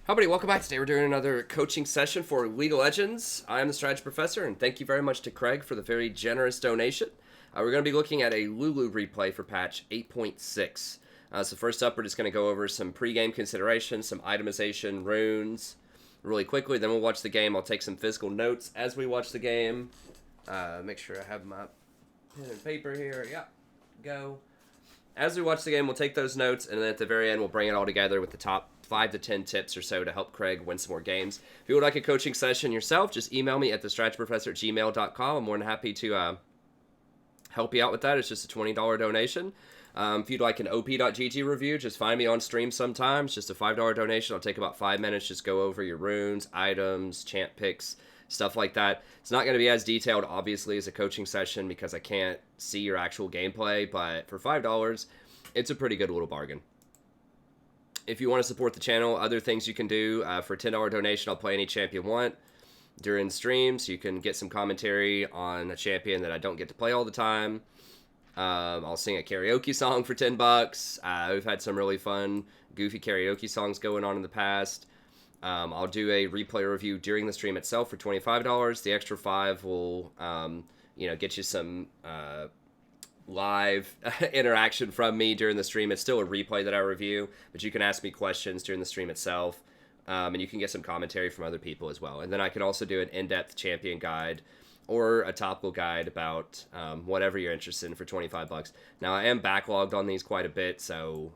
Hi, everybody. Welcome back. Today we're doing another coaching session for League of Legends. I am the Strategy Professor, and thank you very much to Craig for the very generous donation. We're going to be looking at a Lulu replay for patch 8.6. So first up, we're just going to go over some pregame considerations, some itemization, runes, really quickly. Then we'll watch the game. I'll take some physical notes as we watch the game. Make sure I have my pen and paper here. Yeah, go. As we watch the game, we'll take those notes, and then at the very end, we'll bring it all together with the top 5 to 10 tips or so to help Craig win some more games. If you would like a coaching session yourself, just email me at thestrategyprofessor@gmail.com. I'm more than happy to help you out with that. It's just a $20 donation. If you'd like an op.gg review, just find me on stream sometimes. Just a $5 donation. I'll take about 5 minutes, just go over your runes, items, champ picks, stuff like that. It's not going to be as detailed, obviously, as a coaching session because I can't see your actual gameplay, but for $5, it's a pretty good little bargain. If you want to support the channel, other things you can do, for a $10 donation, I'll play any champ you want during streams. You can get some commentary on a champion that I don't get to play all the time. I'll sing a karaoke song for $10. We've had some really fun, goofy karaoke songs going on in the past. I'll do a replay review during the stream itself for $25. The extra $5 will, get you some live interaction from me during the stream. It's still a replay that I review, but you can ask me questions during the stream itself, and you can get some commentary from other people as well. And then I could also do an in-depth champion guide or a topical guide about whatever you're interested in for $25. Now, I am backlogged on these quite a bit, so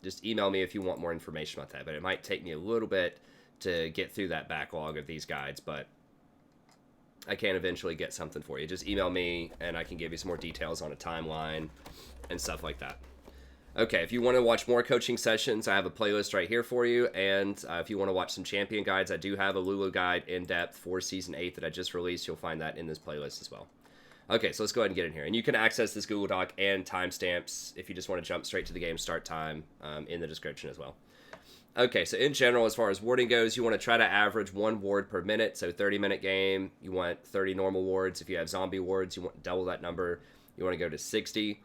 just email me if you want more information about that. But it might take me a little bit to get through that backlog of these guides, but I can eventually get something for you. Just email me, and I can give you some more details on a timeline and stuff like that. Okay, if you want to watch more coaching sessions, I have a playlist right here for you. And if you want to watch some champion guides, I do have a Lulu guide in depth for Season 8 that I just released. You'll find that in this playlist as well. Okay, so let's go ahead and get in here. And you can access this Google Doc and timestamps if you just want to jump straight to the game start time in the description as well. Okay, so in general, as far as warding goes, you want to try to average 1 ward per minute. So 30-minute game, you want 30 normal wards. If you have zombie wards, you want double that number. You want to go to 60.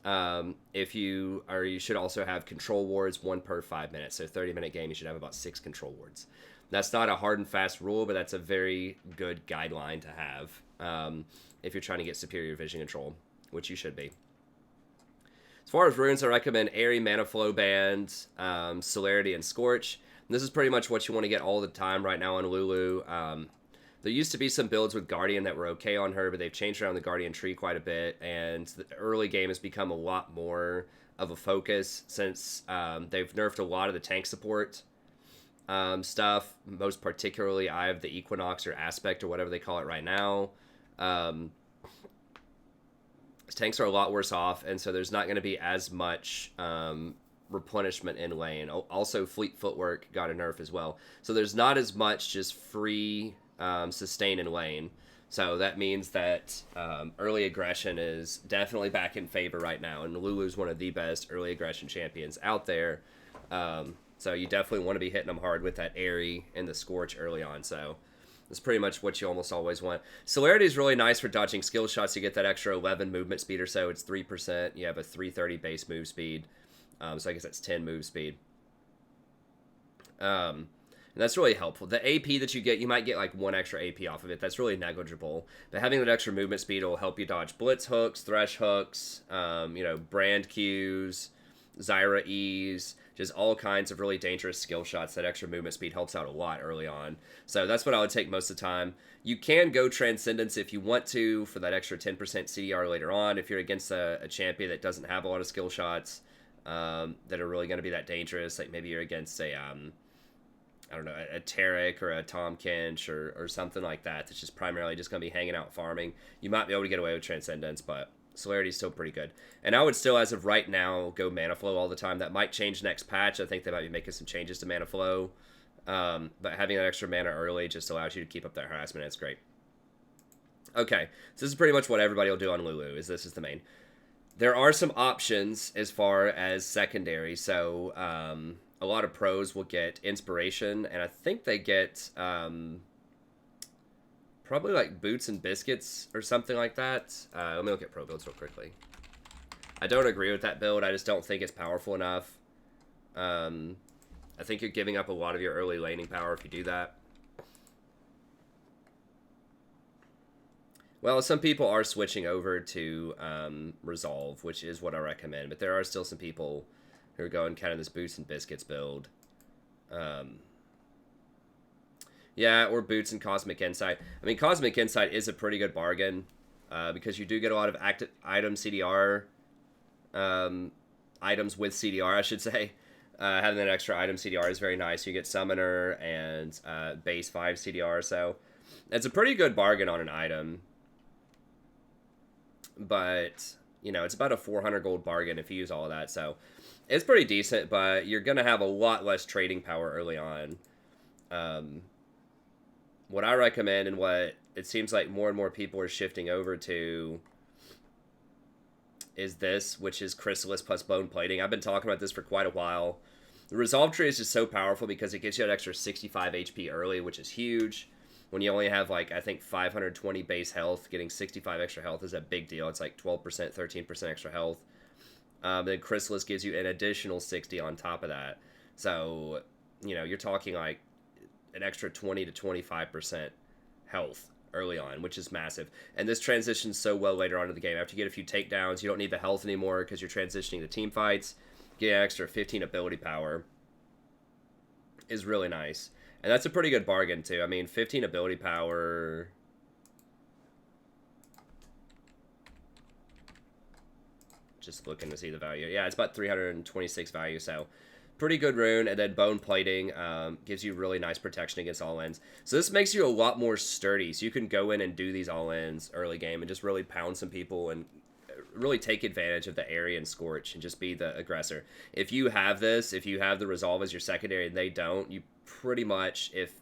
You should also have control wards, 1 per 5 minutes. So 30-minute game, you should have about 6 control wards. That's not a hard and fast rule, but that's a very good guideline to have if you're trying to get superior vision control, which you should be. As far as runes, I recommend Airy, Mana Flow Band, Celerity, and Scorch. And this is pretty much what you want to get all the time right now on Lulu. There used to be some builds with Guardian that were okay on her, but they've changed around the Guardian tree quite a bit, and the early game has become a lot more of a focus since they've nerfed a lot of the tank support stuff, most particularly Eye of the Equinox or Aspect or whatever they call it right now. Tanks are a lot worse off, and so there's not going to be as much replenishment in lane. Also, Fleet Footwork got a nerf as well. So there's not as much just free sustain in lane. So that means that early aggression is definitely back in favor right now, and Lulu's one of the best early aggression champions out there. So you definitely want to be hitting them hard with that Airy and the Scorch early on. So that's pretty much what you almost always want. Celerity is really nice for dodging skill shots. You get that extra 11 movement speed or so. It's 3%. You have a 330 base move speed. So I guess that's 10 move speed. And that's really helpful. The AP that you get, you might get like 1 extra AP off of it. That's really negligible. But having that extra movement speed will help you dodge blitz hooks, thresh hooks, brand Qs, Zyra E's, just all kinds of really dangerous skill shots. That extra movement speed helps out a lot early on. So that's what I would take most of the time. You can go Transcendence if you want to for that extra 10% CDR later on. If you're against a champion that doesn't have a lot of skill shots that are really going to be that dangerous, like maybe you're against a Tarek or a Tom Kench or something like that that's just primarily just going to be hanging out farming, you might be able to get away with Transcendence, but Celerity is still pretty good. And I would still, as of right now, go Mana Flow all the time. That might change next patch. I think they might be making some changes to Mana Flow. But having that extra mana early just allows you to keep up that harassment. It's great. Okay, so this is pretty much what everybody will do on Lulu, this is the main. There are some options as far as secondary. So a lot of pros will get Inspiration, and I think they get probably like Boots and Biscuits or something like that. Let me look at pro builds real quickly. I don't agree with that build. I just don't think it's powerful enough. I think you're giving up a lot of your early laning power if you do that. Well, some people are switching over to Resolve, which is what I recommend. But there are still some people who are going kind of this Boots and Biscuits build. Yeah, or Boots and Cosmic Insight. I mean, Cosmic Insight is a pretty good bargain because you do get a lot of active item CDR items with CDR, I should say. Having that extra item CDR is very nice. You get Summoner and base 5 CDR, so it's a pretty good bargain on an item. But, you know, it's about a 400 gold bargain if you use all of that, so it's pretty decent, but you're going to have a lot less trading power early on. What I recommend and what it seems like more and more people are shifting over to is this, which is Chrysalis plus Bone Plating. I've been talking about this for quite a while. The Resolve tree is just so powerful because it gives you an extra 65 HP early, which is huge. When you only have, like, I think 520 base health, getting 65 extra health is a big deal. It's like 12%, 13% extra health. Then Chrysalis gives you an additional 60 on top of that. So, you know, you're talking like an extra 20 to 25% health early on, which is massive. And this transitions so well later on in the game. After you get a few takedowns, you don't need the health anymore because you're transitioning to team fights. Getting an extra 15 ability power is really nice. And that's a pretty good bargain, too. I mean, 15 ability power... Just looking to see the value. Yeah, it's about 326 value, so pretty good rune. And then Bone Plating gives you really nice protection against all-ins. So this makes you a lot more sturdy. So you can go in and do these all-ins early game and just really pound some people and really take advantage of the area and Scorch and just be the aggressor. If you have this, if you have the Resolve as your secondary and they don't, you pretty much, if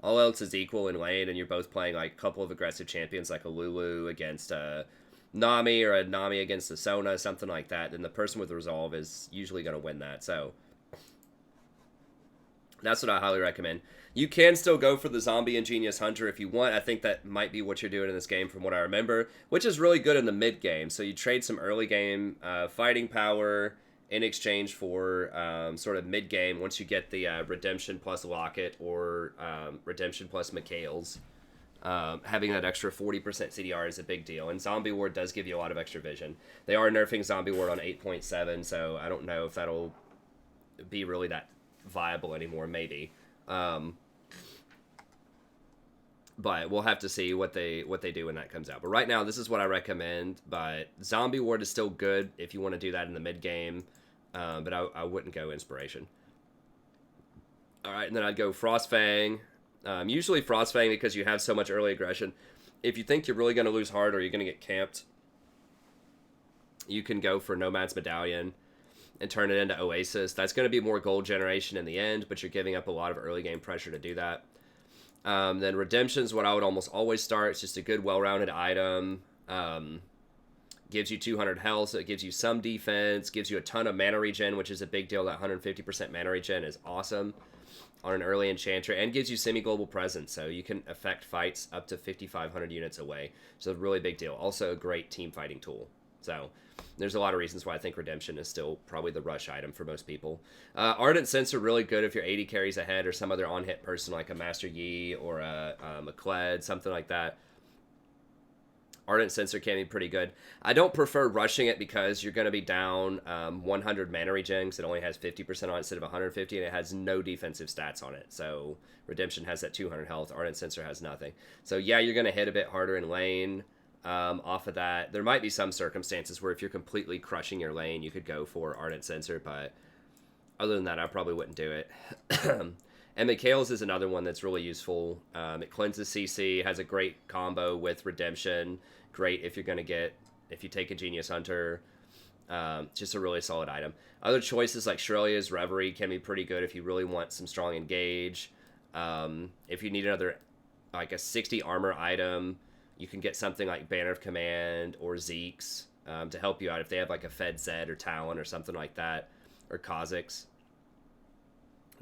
all else is equal in lane and you're both playing like a couple of aggressive champions like a Lulu against a Nami or a Nami against a Sona, something like that, then the person with the Resolve is usually going to win that. So that's what I highly recommend. You can still go for the Zombie Ingenious Hunter if you want. I think that might be what you're doing in this game from what I remember, which is really good in the mid game. So you trade some early game fighting power in exchange for sort of mid game once you get the Redemption plus Locket or Redemption plus Mikhail's. Having that extra 40% CDR is a big deal, and Zombie Ward does give you a lot of extra vision. They are nerfing Zombie Ward on 8.7, so I don't know if that'll be really that viable anymore, maybe. But we'll have to see what they do when that comes out. But right now, this is what I recommend. But Zombie Ward is still good if you want to do that in the mid game, but I wouldn't go Inspiration. All right, and then I'd go Frostfang. Usually Frostfang because you have so much early aggression. If you think you're really going to lose hard or you're going to get camped, you can go for Nomad's Medallion and turn it into Oasis. That's going to be more gold generation in the end, but you're giving up a lot of early game pressure to do that. Then Redemption's what I would almost always start. It's just a good, well-rounded item. Gives you 200 health, so it gives you some defense. Gives you a ton of mana regen, which is a big deal. That 150% mana regen is awesome on an early enchanter, and gives you semi-global presence, so you can affect fights up to 5,500 units away. So a really big deal. Also a great team fighting tool. So there's a lot of reasons why I think Redemption is still probably the rush item for most people. Ardent Sense are really good if you're 80 carries ahead or some other on-hit person like a Master Yi or a Kled, something like that. Ardent Sensor can be pretty good. I don't prefer rushing it because you're going to be down 100 mana regen because it only has 50% on it instead of 150, and it has no defensive stats on it. So Redemption has that 200 health. Ardent Sensor has nothing. So yeah, you're going to hit a bit harder in lane off of that. There might be some circumstances where if you're completely crushing your lane, you could go for Ardent Sensor, but other than that, I probably wouldn't do it. And Mikhail's is another one that's really useful. It cleanses CC, has a great combo with Redemption. Great if you're going to get, if you take a Genius Hunter. Just a really solid item. Other choices like Shrelia's Reverie can be pretty good if you really want some strong engage. If you need another, like a 60 armor item, you can get something like Banner of Command or Zeke's to help you out if they have like a Fed Zed or Talon or something like that, or Kha'Zix.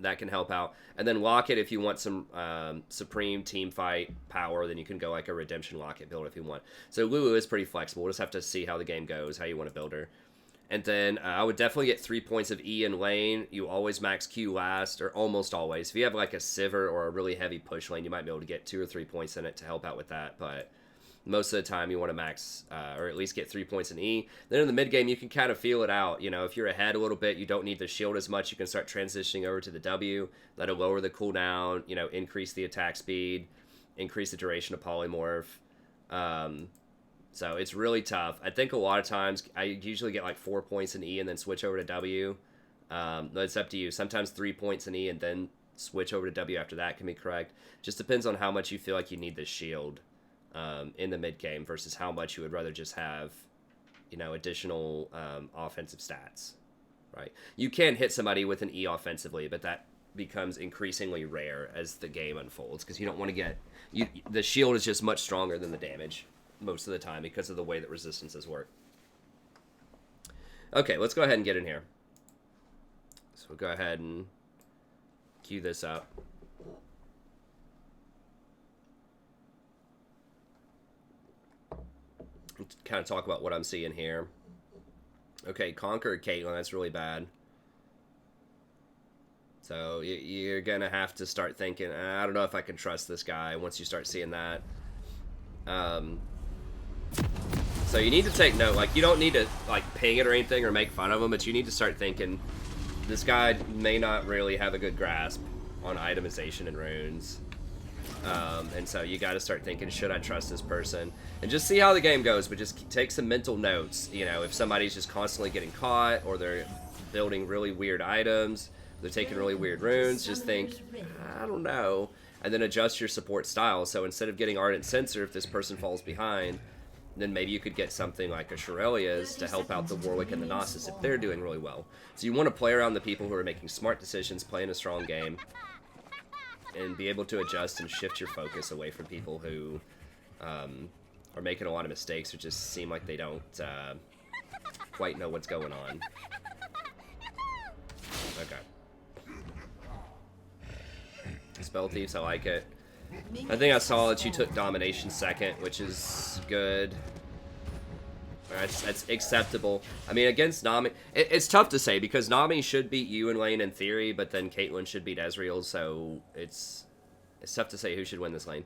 That can help out. And then Locket, if you want some supreme team fight power, then you can go like a Redemption Locket build if you want. So Lulu is pretty flexible. We'll just have to see how the game goes, how you want to build her. And then I would definitely get 3 points of E in lane. You always max Q last, or almost always. If you have like a Sivir or a really heavy push lane, you might be able to get 2 or 3 points in it to help out with that. But most of the time, you want to max or at least get 3 points in E. Then in the mid game, you can kind of feel it out. You know, if you're ahead a little bit, you don't need the shield as much. You can start transitioning over to the W. That'll lower the cooldown. You know, increase the attack speed, increase the duration of polymorph. So it's really tough. I think a lot of times I usually get like 4 points in E and then switch over to W. It's up to you. Sometimes 3 points in E and then switch over to W after that can be correct. Just depends on how much you feel like you need the shield in the mid game versus how much you would rather just have, you know, additional offensive stats, right? You can hit somebody with an E offensively, but that becomes increasingly rare as the game unfolds because you don't want to get... the shield is just much stronger than the damage most of the time because of the way that resistances work. Okay, let's go ahead and get in here. So we'll go ahead and queue this up. Kind of talk about what I'm seeing here. Okay, Conquer Caitlyn, that's really bad. So you're going to have to start thinking, I don't know if I can trust this guy once you start seeing that. So you need to take note. Like, you don't need to, like, ping it or anything or make fun of him, but you need to start thinking, this guy may not really have a good grasp on itemization and runes. And so you got to start thinking, should I trust this person? And just see how the game goes, but just take some mental notes. You know, if somebody's just constantly getting caught, or they're building really weird items, they're taking really weird runes, just think, I don't know. And then adjust your support style. So instead of getting Ardent Censer, if this person falls behind, then maybe you could get something like a Shurelya's to help out the Warwick and the Gnosis if they're doing really well. So you want to play around the people who are making smart decisions, playing a strong game, and be able to adjust and shift your focus away from people who are making a lot of mistakes or just seem like they don't quite know what's going on. Okay. Spell Thieves, I like it. I think I saw that you took Domination second, which is good. That's acceptable. I mean, against Nami, it's tough to say because Nami should beat you in lane in theory, but then Caitlyn should beat Ezreal, so it's tough to say who should win this lane.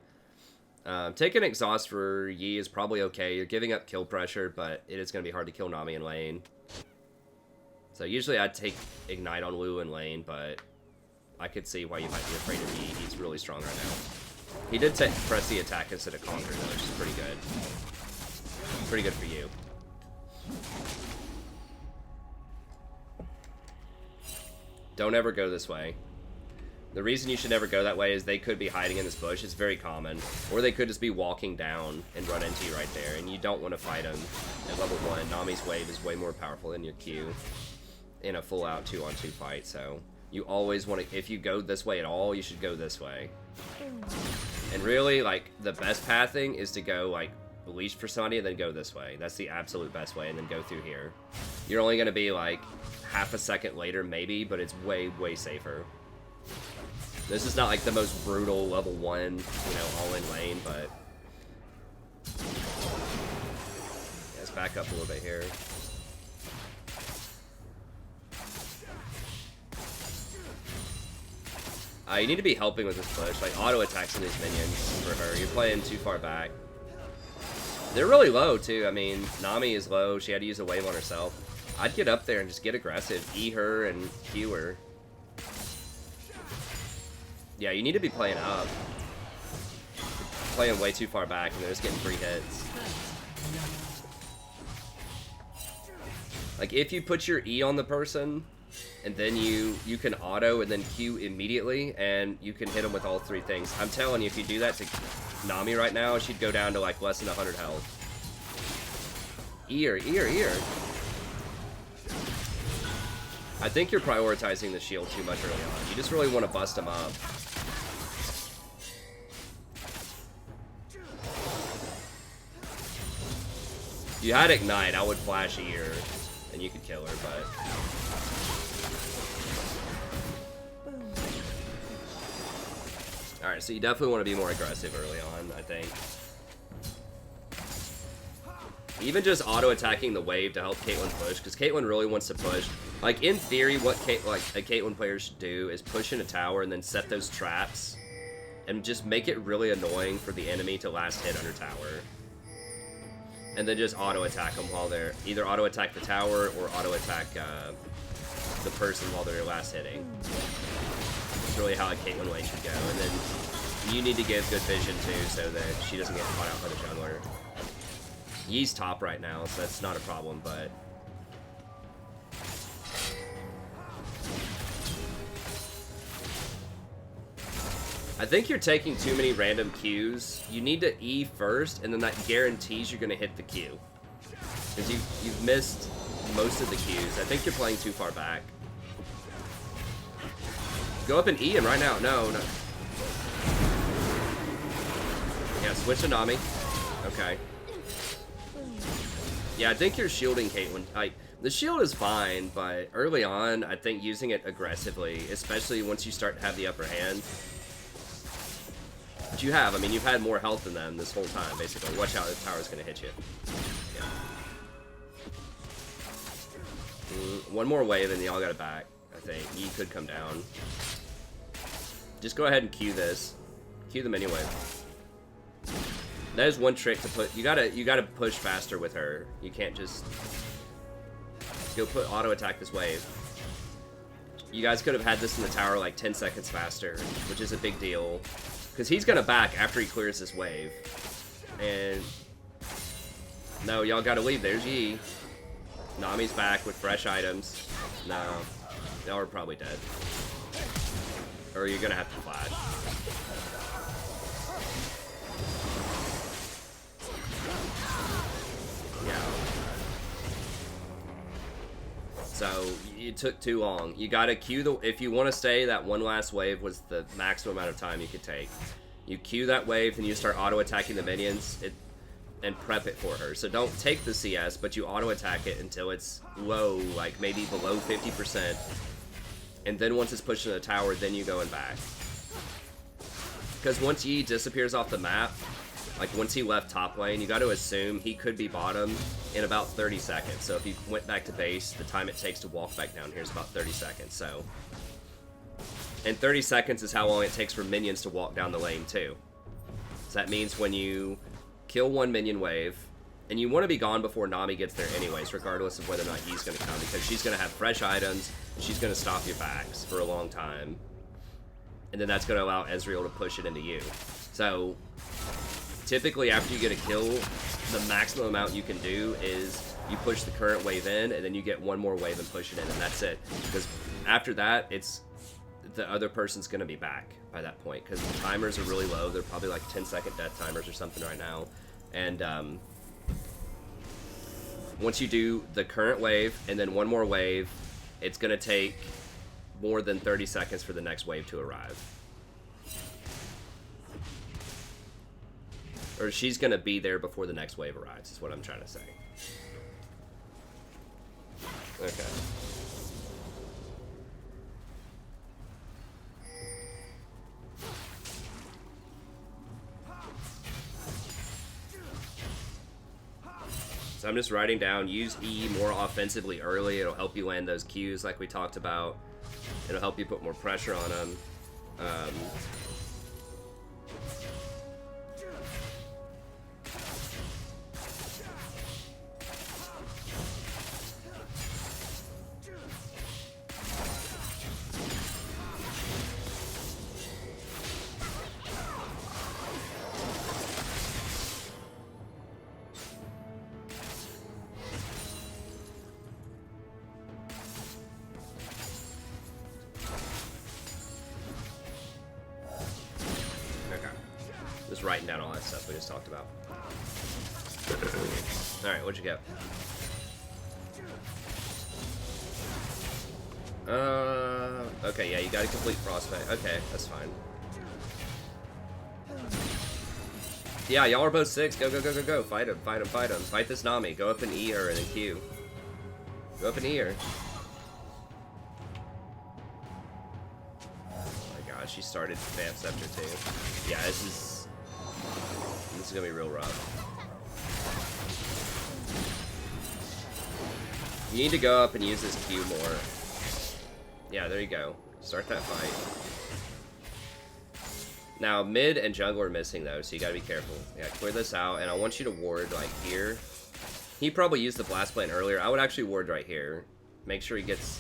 Taking Exhaust for Yi is probably okay. You're giving up kill pressure, but it is going to be hard to kill Nami in lane. So usually I'd take Ignite on Lulu in lane, but I could see why you might be afraid of Yi. He's really strong right now. He did press the attack instead of Conquer, though, which is pretty good. Pretty good for you. Don't ever go this way. The reason you should never go that way is they could be hiding in this bush. It's very common. Or they could just be walking down and run into you right there, and you don't want to fight them at level 1. Nami's wave is way more powerful than your Q in a full-out 2-on-2 fight, so you always want to... If you go this way at all, you should go this way. And really, like, the best pathing is to go, like, leash for somebody and then go this way. That's the absolute best way, and then go through here. You're only going to be, like, half a second later, maybe, but it's way, way safer. This is not, like, the most brutal level 1, you know, all-in lane, but... Yeah, let's back up a little bit here. You need to be helping with this push, like auto attacks on these minions for her. You're playing too far back. They're really low too. I mean, Nami is low. She had to use a wave on herself. I'd get up there and just get aggressive, E her and Q her. Yeah, you need to be playing up. Playing way too far back and they're just getting free hits. Like if you put your E on the person, and then you can auto and then Q immediately, and you can hit them with all 3 things. I'm telling you, if you do that to Nami right now, she'd go down to like less than 100 health. Ear. I think you're prioritizing the shield too much early on. You just really want to bust them up. If you had Ignite, I would flash Ear, and you could kill her, but... Alright, so you definitely want to be more aggressive early on, I think. Even just auto-attacking the wave to help Caitlyn push, because Caitlyn really wants to push. Like, in theory, what a Caitlyn player should do is push in a tower and then set those traps and just make it really annoying for the enemy to last hit under tower. And then just auto-attack them while they're... Either auto-attack the tower or auto-attack the person while they're last hitting. That's really how a Caitlyn lane should go. And then you need to give good vision, too, so that she doesn't get caught out by the jungler. Yee's top right now, so that's not a problem, but... I think you're taking too many random Qs. You need to E first, and then that guarantees you're going to hit the Q. Because you've missed most of the Qs. I think you're playing too far back. Go up and E him right now. No. Yeah, switch to Nami. Okay. Yeah, I think you're shielding Caitlyn. The shield is fine, but early on, I think using it aggressively, especially once you start to have the upper hand. But you have. I mean, you've had more health than them this whole time, basically. Watch out, the tower's going to hit you. Yeah. One more wave and y'all got it back, I think. Yi could come down. Just go ahead and Q this. Q them anyway. That is one trick to put. You gotta push faster with her. You can't just go put auto attack this wave. You guys could have had this in the tower like 10 seconds faster, which is a big deal. Because he's gonna back after he clears this wave. And no, y'all gotta leave. There's Yi. Nami's back with fresh items. No, y'all are probably dead. Or you're gonna have to flash. Yeah. So you took too long. You gotta queue the... If you want to stay, that one last wave was the maximum amount of time you could take. You queue that wave, and you start auto-attacking the minions and prep it for her. So don't take the CS, but you auto-attack it until it's low, like maybe below 50%. And then once it's pushed in the tower, then you go and back. Because once Yi disappears off the map, like once he left top lane, you got to assume he could be bottom in about 30 seconds. So if you went back to base, the time it takes to walk back down here is about 30 seconds. So, and 30 seconds is how long it takes for minions to walk down the lane too. So that means when you kill one minion wave, and you want to be gone before Nami gets there anyways, regardless of whether or not Yi's going to come, because she's going to have fresh items, and she's going to stop your backs for a long time. And then that's going to allow Ezreal to push it into you. So, typically after you get a kill, the maximum amount you can do is you push the current wave in, and then you get one more wave and push it in, and that's it. Because after that, it's the other person's going to be back by that point, because the timers are really low. They're probably like 10-second death timers or something right now. And once you do the current wave and then one more wave, it's going to take more than 30 seconds for the next wave to arrive. Or she's going to be there before the next wave arrives, is what I'm trying to say. Okay. So I'm just writing down, use E more offensively early. It'll help you land those Qs like we talked about. It'll help you put more pressure on them. Writing down all that stuff we just talked about. Alright, what'd you get? Okay, yeah, you got a complete frostbite. Okay, that's fine. Yeah, y'all are both 6. Go, go, go, go, go. Fight him, fight him, fight him. Fight this Nami. Go up and E her and then Q. Go up and E her. Oh my gosh, she started Vamp Scepter too. Yeah, this is gonna be real rough. You need to go up and use this Q more. Yeah, there you go. Start that fight. Now, mid and jungle are missing, though, so you gotta be careful. Yeah, clear this out, and I want you to ward, like, here. He probably used the blast plant earlier. I would actually ward right here. Make sure he gets...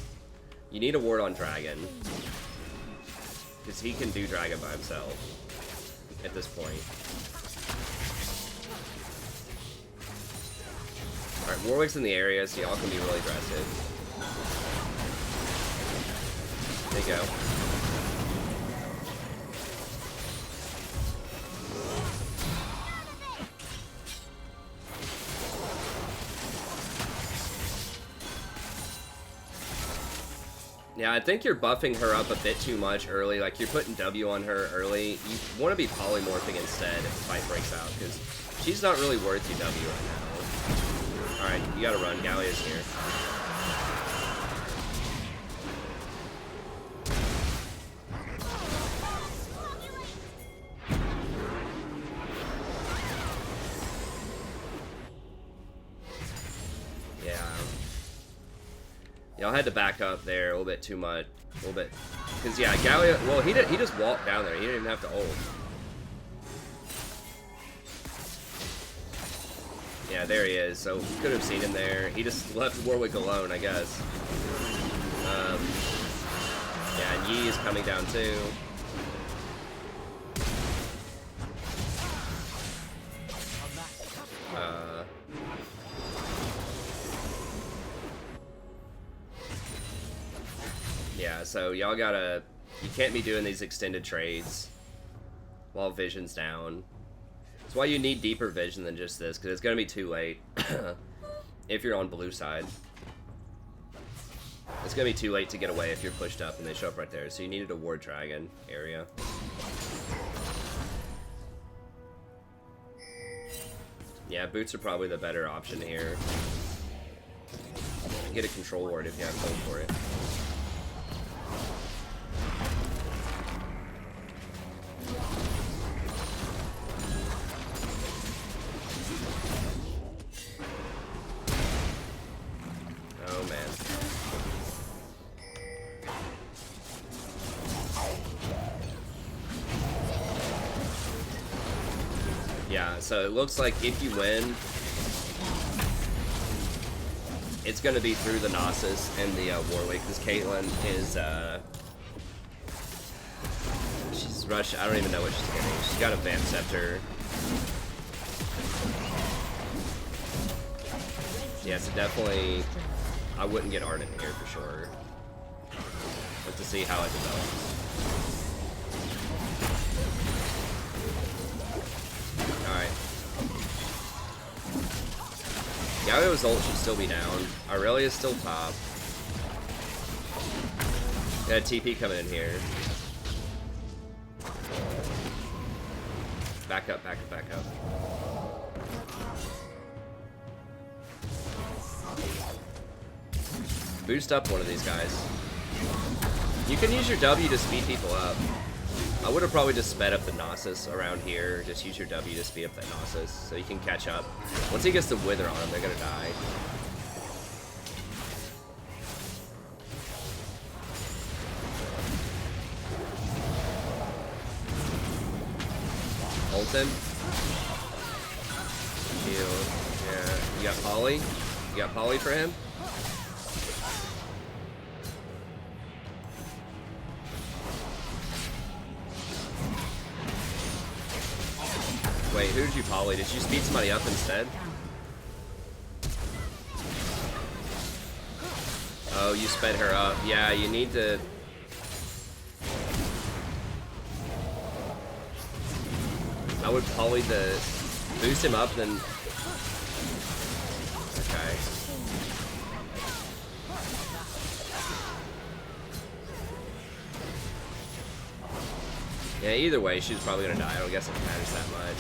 You need a ward on Dragon. Because he can do Dragon by himself. At this point. Alright, Warwick's in the area, so y'all can be really aggressive. There you go. Yeah, I think you're buffing her up a bit too much early. Like, you're putting W on her early. You want to be polymorphing instead if the fight breaks out, because she's not really worth your W right now. Alright, you gotta run. Gallia's here. Y'all had to back up there a little bit too much. A little bit. Because, yeah, Gallia... Well, he just walked down there. He didn't even have to ult. Yeah, there he is. So, could have seen him there. He just left Warwick alone, I guess. Yeah, and Yi is coming down, too. Yeah, so y'all gotta... You can't be doing these extended trades while vision's down. That's why you need deeper vision than just this, because it's gonna be too late if you're on blue side. It's gonna be too late to get away if you're pushed up and they show up right there, so you needed a ward dragon area. Yeah, boots are probably the better option here. Get a control ward if you have hope for it. Oh man. Yeah, so it looks like if you win, it's going to be through the Gnosis and the Warwick, because Caitlyn is, she's rushed, I don't even know what she's getting. She's got a Vamp Scepter. Yeah, so definitely, I wouldn't get Ardent here for sure. But to see how it develops. Alright. Galio's ult should still be down. Aurelia's still top. Got a TP coming in here. Back up, back up, back up. Boost up one of these guys. You can use your W to speed people up. I would have probably just sped up the Gnosis around here. Just use your W to speed up that Gnosis so you can catch up. Once he gets the Wither on him, they're gonna die. Ult him. Shield. Yeah. You got Polly? You got Polly for him? Wait, who did you poly? Did you speed somebody up instead? Oh, you sped her up. Yeah, you need to... I would poly the... boost him up, then... Okay. Yeah, either way, she's probably gonna die. I don't guess it matters that much.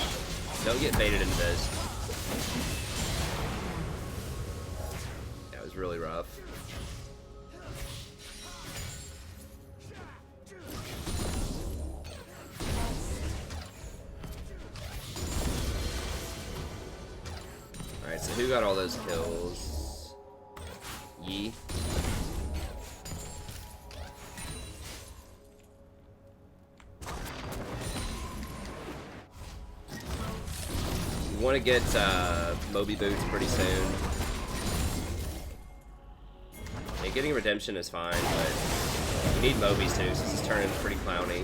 Don't get baited into this. Yeah, it was really rough. Alright, so who got all those kills? Yi. You want to get Moby Boots pretty soon. Yeah, getting Redemption is fine, but you need Mobies too, since it's turning pretty clowny.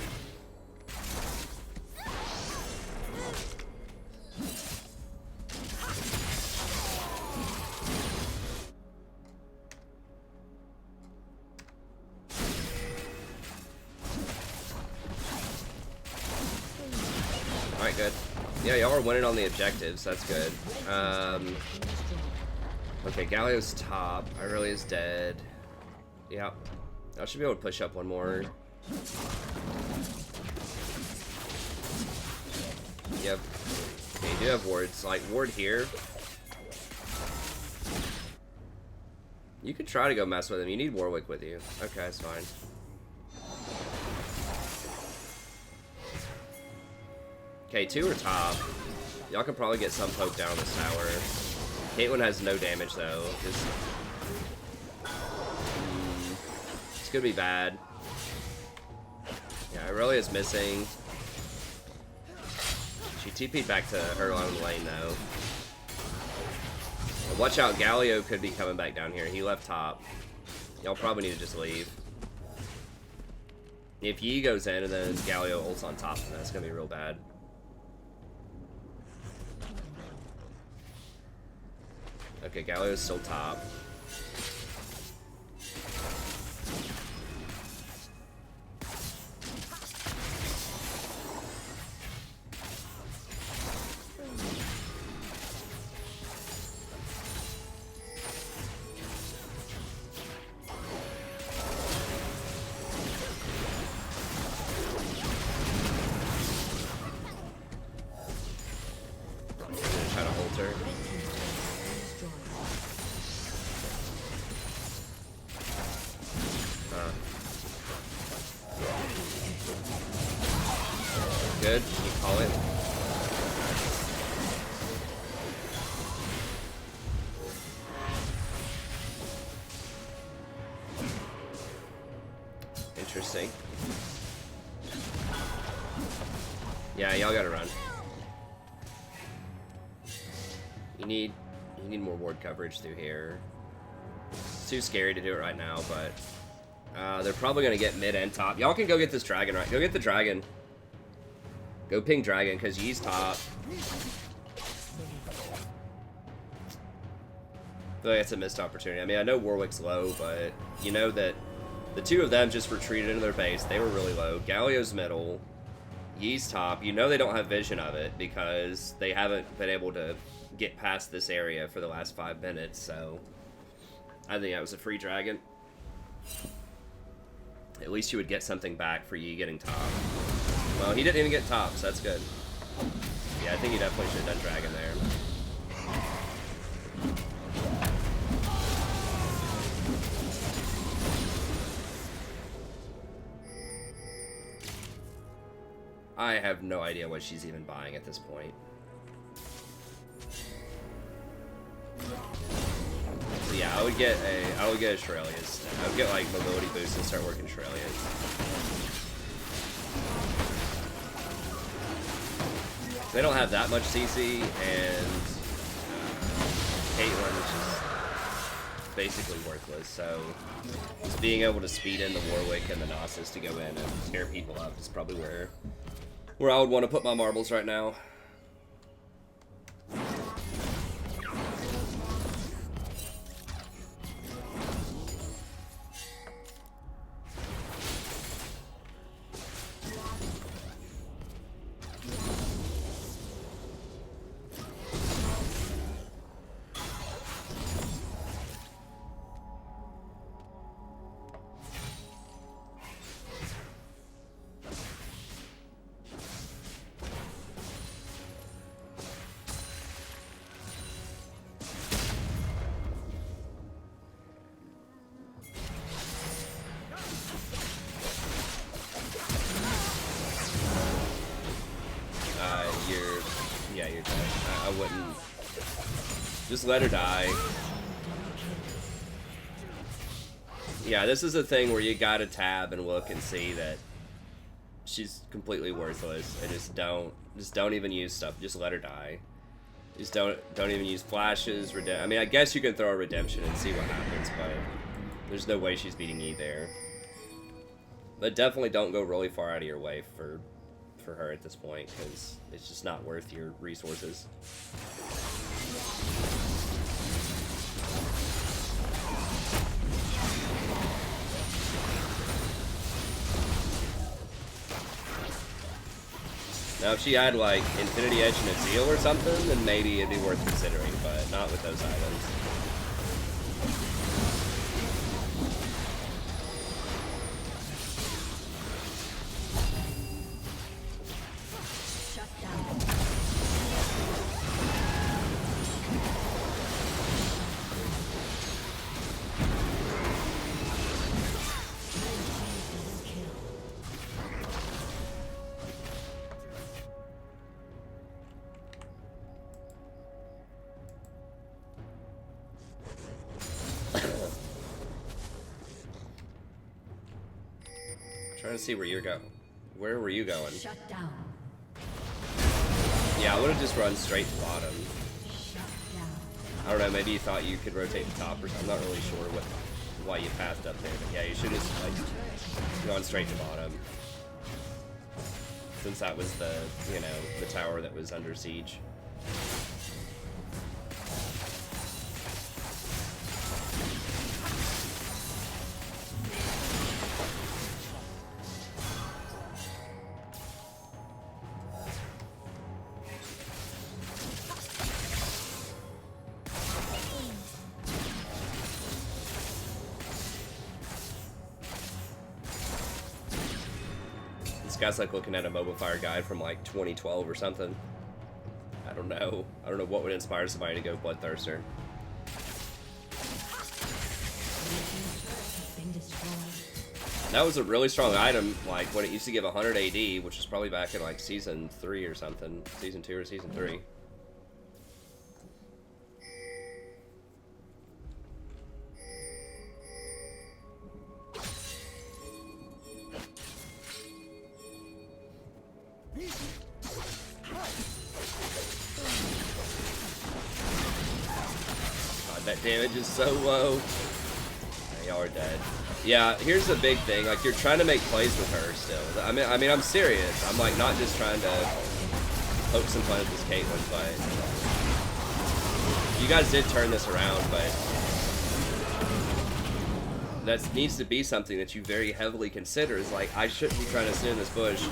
Alright, good. Yeah, y'all are winning on the objectives, that's good. Okay, Galio's top. Irelia's dead. Yeah. I should be able to push up one more. Yep. Okay, you do have wards. Like, ward here. You could try to go mess with him. You need Warwick with you. Okay, that's fine. Okay, 2 are top. Y'all can probably get some poke down this tower. Caitlyn has no damage though. Just, it's gonna be bad. Yeah, Irelia's missing. She TP'd back to her own lane though. Watch out, Galio could be coming back down here. He left top. Y'all probably need to just leave. If Yi goes in and then Galio ults on top, then that's gonna be real bad. Okay, Galio's still top. Try to hold her. Good, you call it. Interesting. Yeah, y'all gotta run. You need more ward coverage through here. It's too scary to do it right now, but they're probably gonna get mid and top. Y'all can go get this dragon, right? Go get the dragon. Go ping dragon, because Yi's top. I feel like it's a missed opportunity. I mean, I know Warwick's low, but you know that the two of them just retreated into their base. They were really low. Galio's middle. Yi's top. You know they don't have vision of it, because they haven't been able to get past this area for the last 5 minutes, so I think that was a free dragon. At least you would get something back for Yi getting top. Well, he didn't even get top, so that's good. Yeah, I think he definitely should have done dragon there. I have no idea what she's even buying at this point. So yeah, I would get a Shurelya's. I would get like mobility boost and start working Shurelya's. They don't have that much CC, and Caitlyn is just basically worthless, so just being able to speed in the Warwick and the Gnosis to go in and scare people up is probably where I would want to put my marbles right now. You're dead. I wouldn't. Just let her die. Yeah, this is a thing where you gotta tab and look and see that she's completely worthless, and just don't even use stuff. Just let her die. Just don't even use flashes. I mean, I guess you can throw a redemption and see what happens, but there's no way she's beating E there. But definitely don't go really far out of your way for her at this point, because it's just not worth your resources. Now, if she had, like, Infinity Edge and a Zeal or something, then maybe it'd be worth considering, but not with those items. Trying to see where you're going. Where were you going? Shut down. Yeah, I would have just run straight to bottom. Shut down. I don't know, maybe you thought you could rotate the top or something. I'm not really sure why you passed up there, but yeah, you should have like gone straight to bottom. Since that was the, you know, the tower that was under siege. Guy's like looking at a mobile fire guide from like 2012 or something. I don't know what would inspire somebody to go Bloodthirster. That was a really strong item, like when it used to give 100 AD, which was probably back in like season 3 or something, season 2 or season 3. Damage is so low. Y'all are dead. Yeah, here's the big thing. Like, you're trying to make plays with her still. I mean, I'm serious. I'm like not just trying to poke some fun at this Caitlyn, but you guys did turn this around. But that needs to be something that you very heavily consider. Is like, I shouldn't be trying to sit in this bush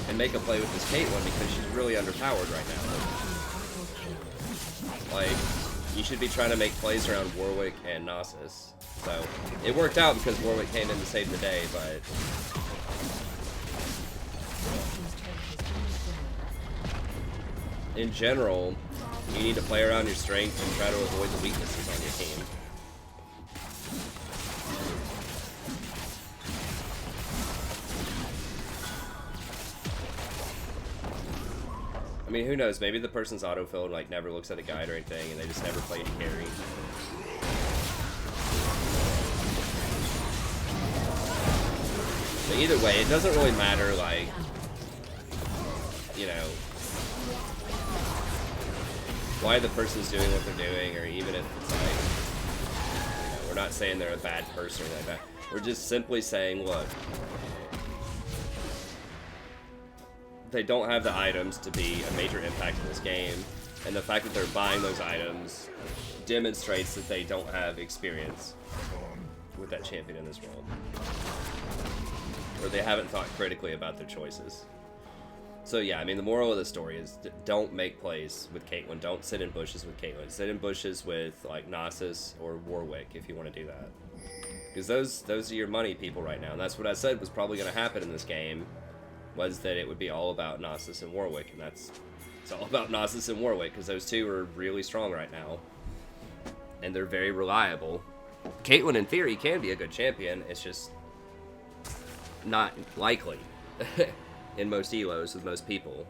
and make a play with this Caitlyn because she's really underpowered right now. Like, you should be trying to make plays around Warwick and Nasus. So, it worked out because Warwick came in to save the day, but in general, you need to play around your strength and try to avoid the weaknesses on your team. I mean, who knows? Maybe the person's autofilled, like, never looks at a guide or anything, and they just never played carry. But either way, it doesn't really matter, like, you know, why the person's doing what they're doing, or even if it's like, you know, we're not saying they're a bad person or anything like that. We're just simply saying, look, they don't have the items to be a major impact in this game, and the fact that they're buying those items demonstrates that they don't have experience with that champion in this world, or they haven't thought critically about their choices. So yeah, I mean, the moral of the story is don't make plays with Caitlyn. Don't sit in bushes with Caitlyn. Sit in bushes with like Nasus or Warwick if you want to do that, because those are your money people right now, and that's what I said was probably going to happen in this game. Was that it would be all about Nasus and Warwick, and it's all about Nasus and Warwick, because those two are really strong right now. And they're very reliable. Caitlyn, in theory, can be a good champion, it's just not likely in most elos with most people.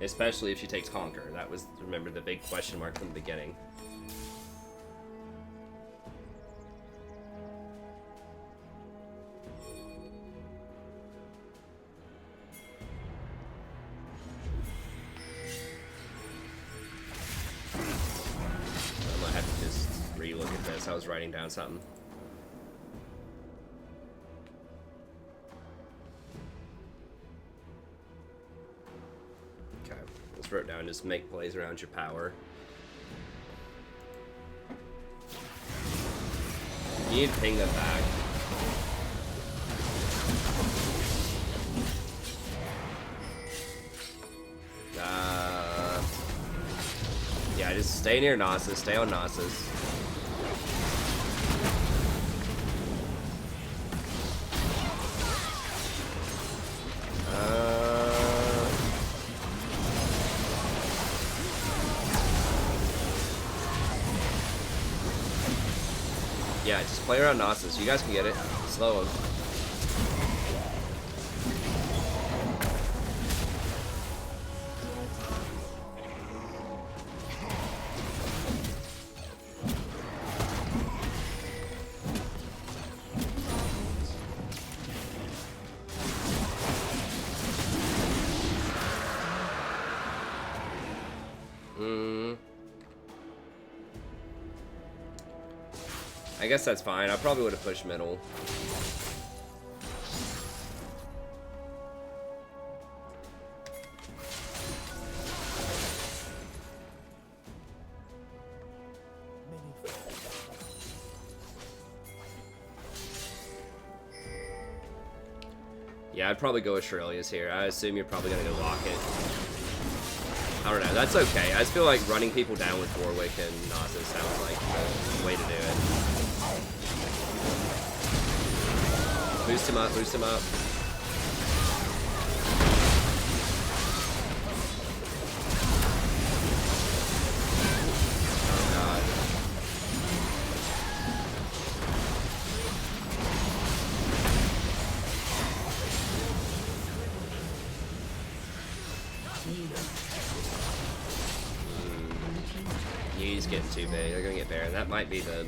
Especially if she takes Conquer. That was, remember, the big question mark from the beginning. I was writing down something. Okay, let's write down just make plays around your power. You need to ping them back. Yeah, just stay near Nasus, stay on Nasus. Yeah, just play around Nasus. You guys can get it. Slow him. I guess that's fine. I probably would have pushed middle. Yeah, I'd probably go with Shirelius here. I assume you're probably going to go lock it. I don't know. That's okay. I just feel like running people down with Warwick and Nasus sounds like the way to do it. Boost him up, boost him up. Oh god. He's getting too big. They're gonna get Baron. That might be the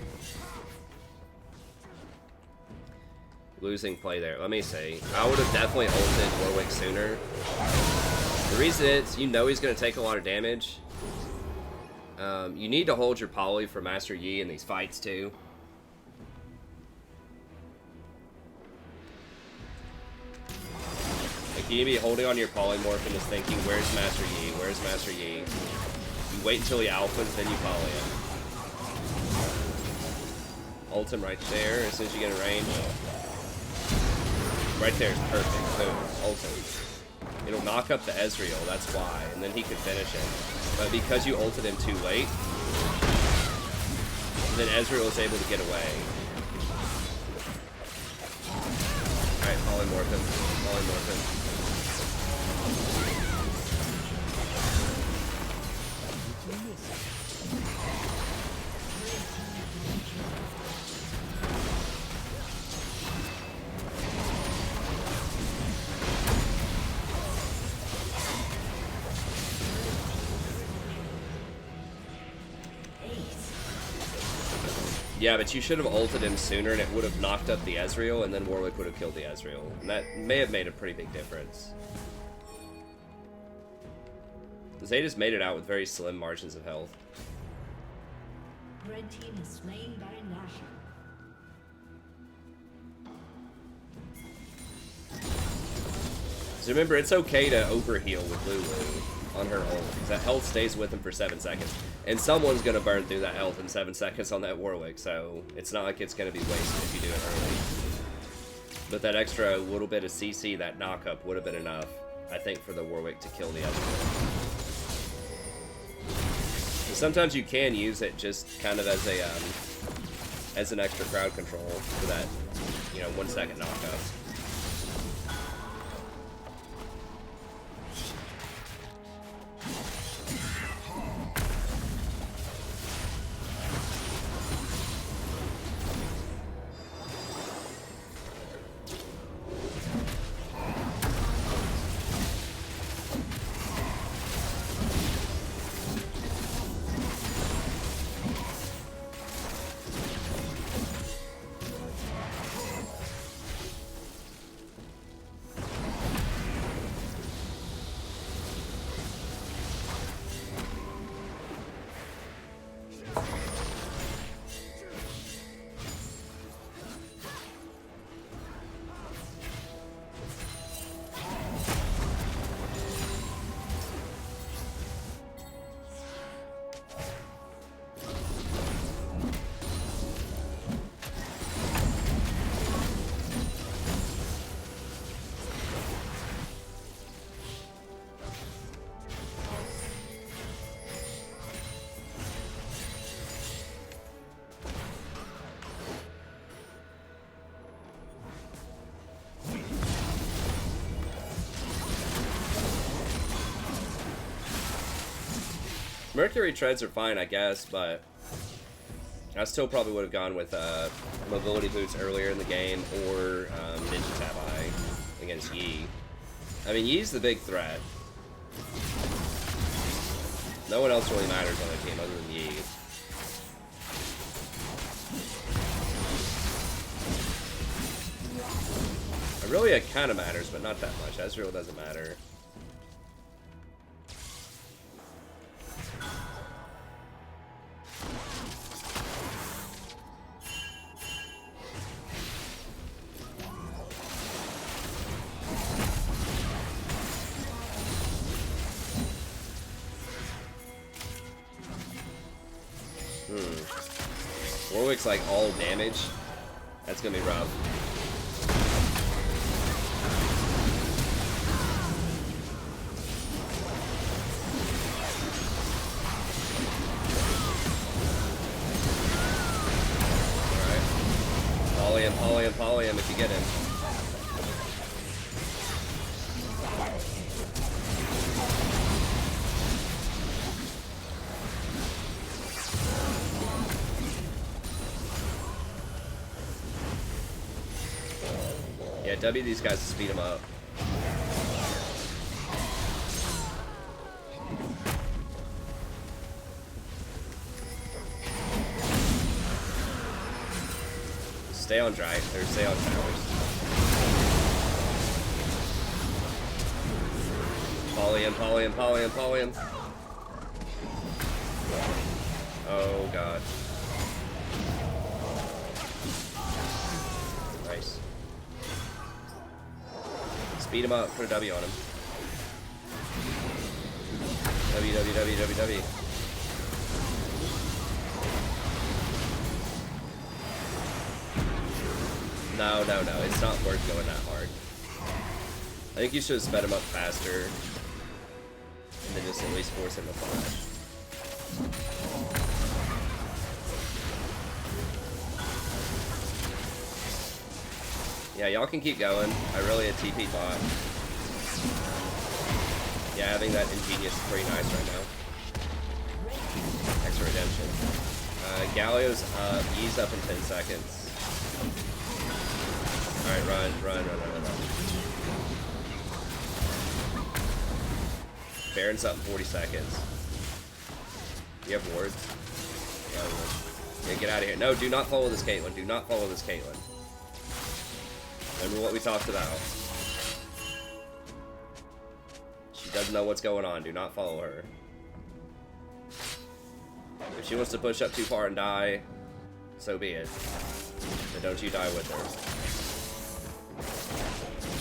losing play there. Let me see. I would have definitely ulted Warwick sooner. The reason is, you know he's going to take a lot of damage. You need to hold your poly for Master Yi in these fights too. Like, you need to be holding on your polymorph and just thinking, where's Master Yi? Where's Master Yi? You wait until he alphas, then you poly him. Ult him right there as soon as you get in range. Right there is perfect. Boom. Ult him. It'll knock up the Ezreal, that's why. And then he could finish him. But because you ulted him too late, then Ezreal was able to get away. Alright, polymorph him. Polymorph him. Yeah, but you should have ulted him sooner and it would have knocked up the Ezreal and then Warwick would have killed the Ezreal. And that may have made a pretty big difference. Zeta's made it out with very slim margins of health. Red team is slain Baron Nashor. So remember, it's okay to overheal with Lulu on her ult, because that health stays with him for 7 seconds. And someone's going to burn through that health in 7 seconds on that Warwick, so it's not like it's going to be wasted if you do it early. But that extra little bit of CC, that knock-up, would have been enough, I think, for the Warwick to kill the Ezreal. Sometimes you can use it just kind of as an extra crowd control for that, 1 second knockup. Mercury treads are fine, I guess, but I still probably would have gone with mobility boots earlier in the game, or Ninja Tab Eye against Yi. I mean, Yi's the big threat. No one else really matters on the team other than Yi. Aurelia kind of matters, but not that much. Ezreal doesn't matter. Warwick's like all damage. That's gonna be rough. Alright. Poly him if you get him. Yeah, W these guys to speed them up. Stay on drive, or stay on towers. Poly him. Oh god. Nice. Speed him up, put a W on him. W. No, it's not worth going that hard. I think you should have sped him up faster, and then just at least force him to flash. Yeah, y'all can keep going. I really a TP bot. Yeah, having that ingenious is pretty nice right now. Extra redemption. Galio's up. Ease up in 10 seconds. Alright, run. Baron's up in 40 seconds. You have wards? Yeah, get out of here. No, do not follow this Caitlyn. Do not follow this Caitlyn. Remember what we talked about. She doesn't know what's going on. Do not follow her. If she wants to push up too far and die, so be it. But don't you die with her.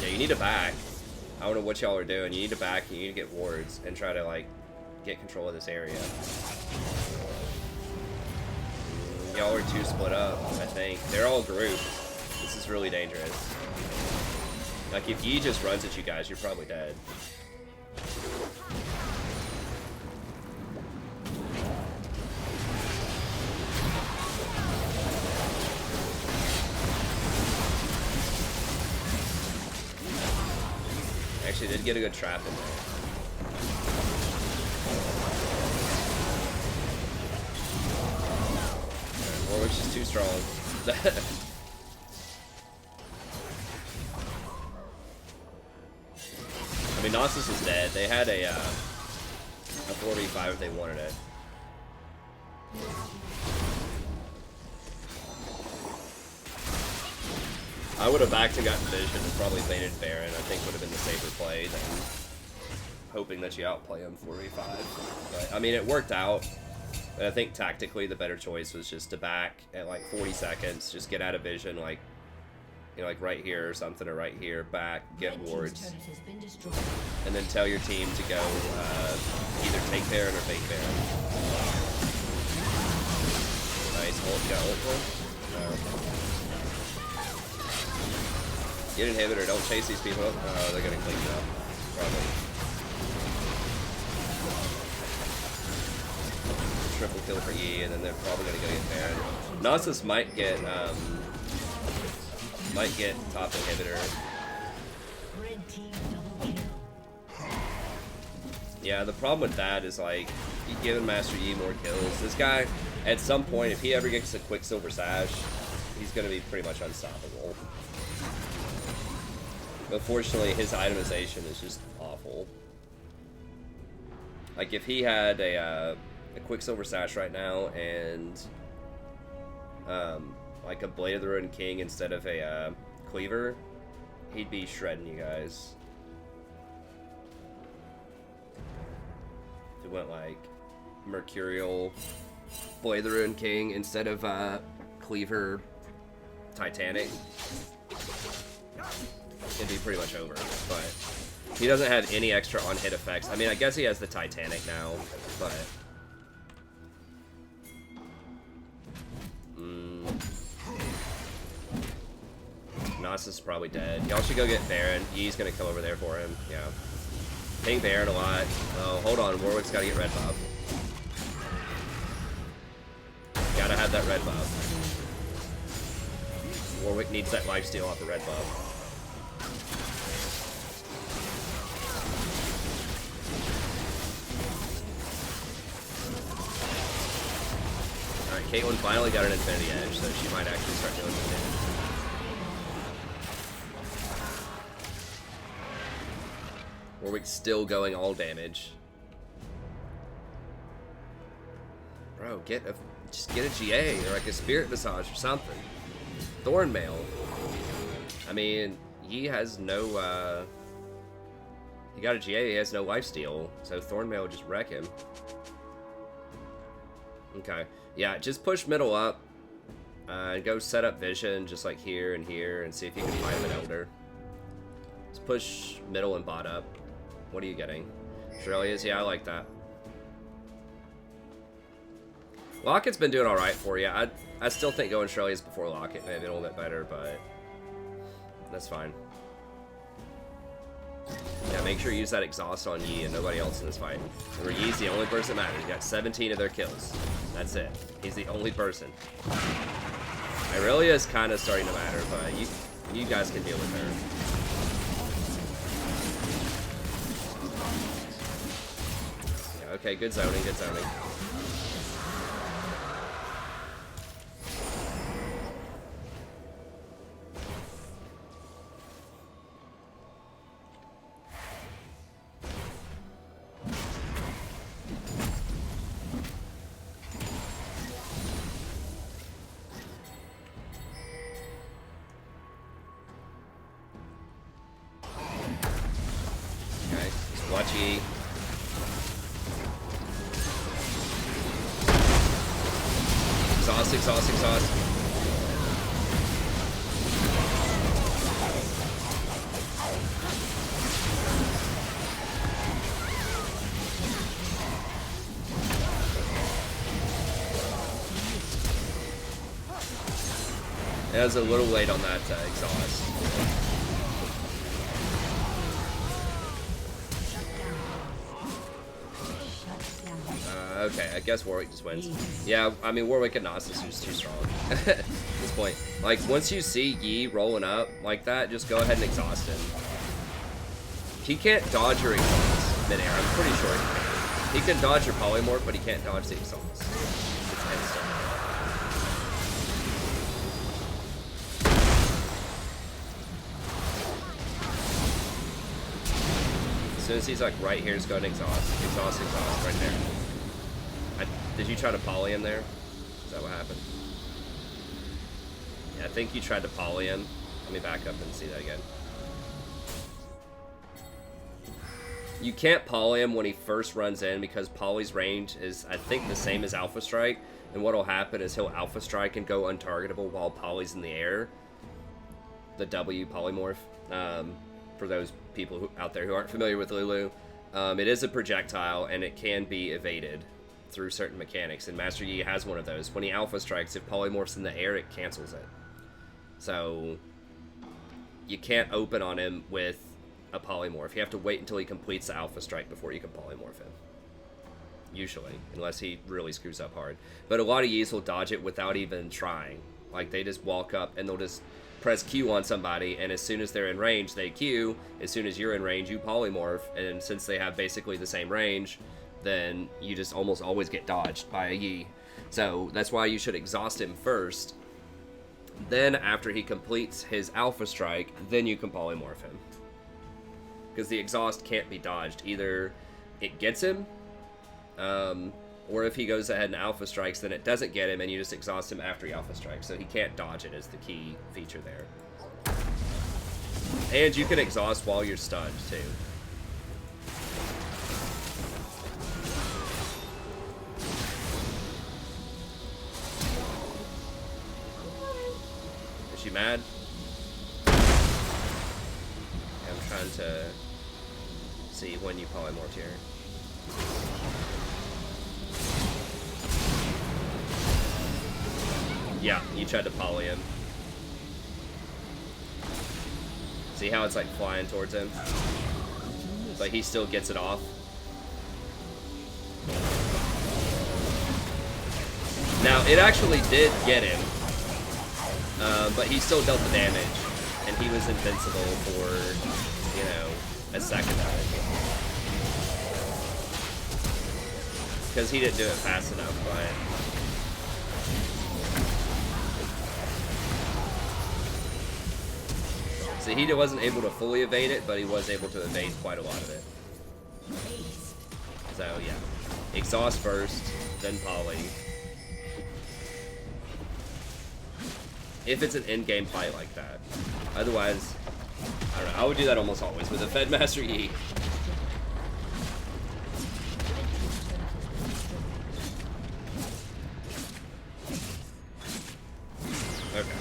Yeah, you need to back. I don't know what y'all are doing. You need to back, you need to get wards, and try to, like, get control of this area. Y'all are too split up, I think. They're all grouped. This is really dangerous. Like, if Yi just runs at you guys, you're probably dead. Actually, did get a good trap in there. Warwick's just too strong. I mean, Noxus is dead. They had a 4v5 if they wanted it. I would have backed and gotten vision and probably baited Baron. I think would have been the safer play than hoping that you outplay him 4v5. But, I mean, it worked out. But I think tactically the better choice was just to back at like 40 seconds, just get out of vision, like, you know, like right here or something, or right here, back, get wards, and then tell your team to go either take Baron or bait Baron. Nice, ult, got ult one? Get inhibitor, don't chase these people. Oh, they're gonna clean it up, probably. Triple kill for E, and then they're probably gonna go get Baron. Nasus might get top inhibitor. Yeah, the problem with that is like giving Master Yi more kills. This guy, at some point, if he ever gets a Quicksilver Sash, he's going to be pretty much unstoppable. But fortunately, his itemization is just awful. Like, if he had a Quicksilver Sash right now and, like, a Blade of the Ruined King instead of a Cleaver, he'd be shredding you guys. If it went, like, Mercurial Blade of the Ruined King instead of Cleaver Titanic, it'd be pretty much over. But he doesn't have any extra on-hit effects. I mean, I guess he has the Titanic now, but Nasus is probably dead. Y'all should go get Baron. Yi's gonna come over there for him. Yeah. Ping Baron a lot. Oh, hold on. Warwick's gotta get red buff. Gotta have that red buff. Warwick needs that lifesteal off the red buff. Alright, Caitlyn finally got an Infinity Edge, so she might actually start doing some damage. Warwick's still going all damage. Bro, just get a GA or like a Spirit Visage or something. Thornmail. I mean, he has no, he got a GA, he has no lifesteal, so Thornmail will just wreck him. Okay. Yeah, just push middle up. And go set up vision just like here, and see if you can find an Elder. Just push middle and bot up. What are you getting? Shirley's? Yeah, I like that. Locket's been doing alright for you. I still think going Shirley's before Locket may be a little bit better, but that's fine. Yeah, make sure you use that exhaust on Yi and nobody else in this fight. Remember, Yi's the only person that matters. You got 17 of their kills. That's it. He's the only person. Irelia is kind of starting to matter, but you guys can deal with her. Yeah, okay, good zoning, good zoning. Watchy. Exhaust, exhaust, exhaust. It was a little late on that exhaust. Okay, I guess Warwick just wins. Yeah, I mean, Warwick and Nasus is just too strong at this point. Like, once you see Yi rolling up like that, just go ahead and exhaust him. He can't dodge your exhaust mid-air, I'm pretty sure he can. He can dodge your polymorph, but he can't dodge the exhaust. It's instant. As soon as he's like right here, just go ahead and exhaust. Exhaust, exhaust, right there. Did you try to poly him there? Is that what happened? Yeah, I think you tried to poly him. Let me back up and see that again. You can't poly him when he first runs in because poly's range is, I think, the same as Alpha Strike. And what'll happen is he'll Alpha Strike and go untargetable while poly's in the air. The W polymorph. For those people out there who aren't familiar with Lulu. It is a projectile and it can be evaded through certain mechanics, and Master Yi has one of those. When he Alpha Strikes, if polymorphs in the air, it cancels it. So you can't open on him with a polymorph. You have to wait until he completes the Alpha Strike before you can polymorph him. Usually, unless he really screws up hard. But a lot of Yis will dodge it without even trying. Like, they just walk up and they'll just press Q on somebody, and as soon as they're in range, they Q. As soon as you're in range, you polymorph, and since they have basically the same range, then you just almost always get dodged by a Yi. So that's why you should exhaust him first. Then after he completes his Alpha Strike, then you can polymorph him. Because the exhaust can't be dodged. Either it gets him, or if he goes ahead and Alpha Strikes, then it doesn't get him, and you just exhaust him after he Alpha Strikes. So he can't dodge it is the key feature there. And you can exhaust while you're stunned, too. Is she mad? I'm trying to see when you polymorph here. Yeah, you tried to poly him. See how it's like flying towards him? But he still gets it off. Now, it actually did get him, but he still dealt the damage, and he was invincible for, you know, a second of it. Because he didn't do it fast enough, but... See, he wasn't able to fully evade it, but he was able to evade quite a lot of it. So, yeah. Exhaust first, then poly. If it's an in-game fight like that. Otherwise, I don't know. I would do that almost always with a Fed Master E. Okay.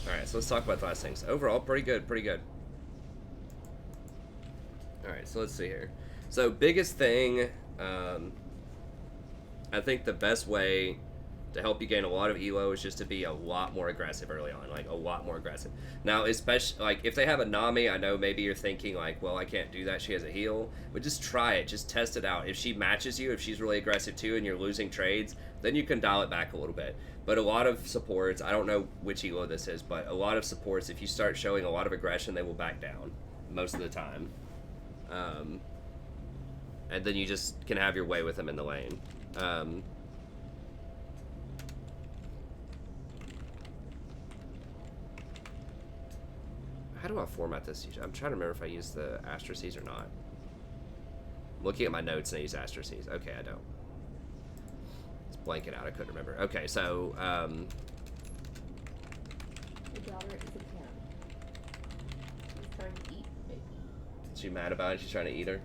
Alright, so let's talk about the last things. Overall, pretty good, pretty good. Alright, so let's see here. So, biggest thing, I think the best way to help you gain a lot of elo is just to be a lot more aggressive early on, like a lot more aggressive. Now, especially, like, if they have a Nami, I know maybe you're thinking, like, well, I can't do that, she has a heal, but just try it, just test it out. If she matches you, if she's really aggressive too, and you're losing trades, then you can dial it back a little bit. But a lot of supports, I don't know which elo this is, but a lot of supports, if you start showing a lot of aggression, they will back down, most of the time. And then you just can have your way with them in the lane. How do I format this? I'm trying to remember if I use the Astraces or not. I'm looking at my notes and I use Astraces. Okay, I don't. It's blanking out. I couldn't remember. Okay, so The daughter is a cat. She's trying to eat baby. is she mad about it? She's trying to eat her?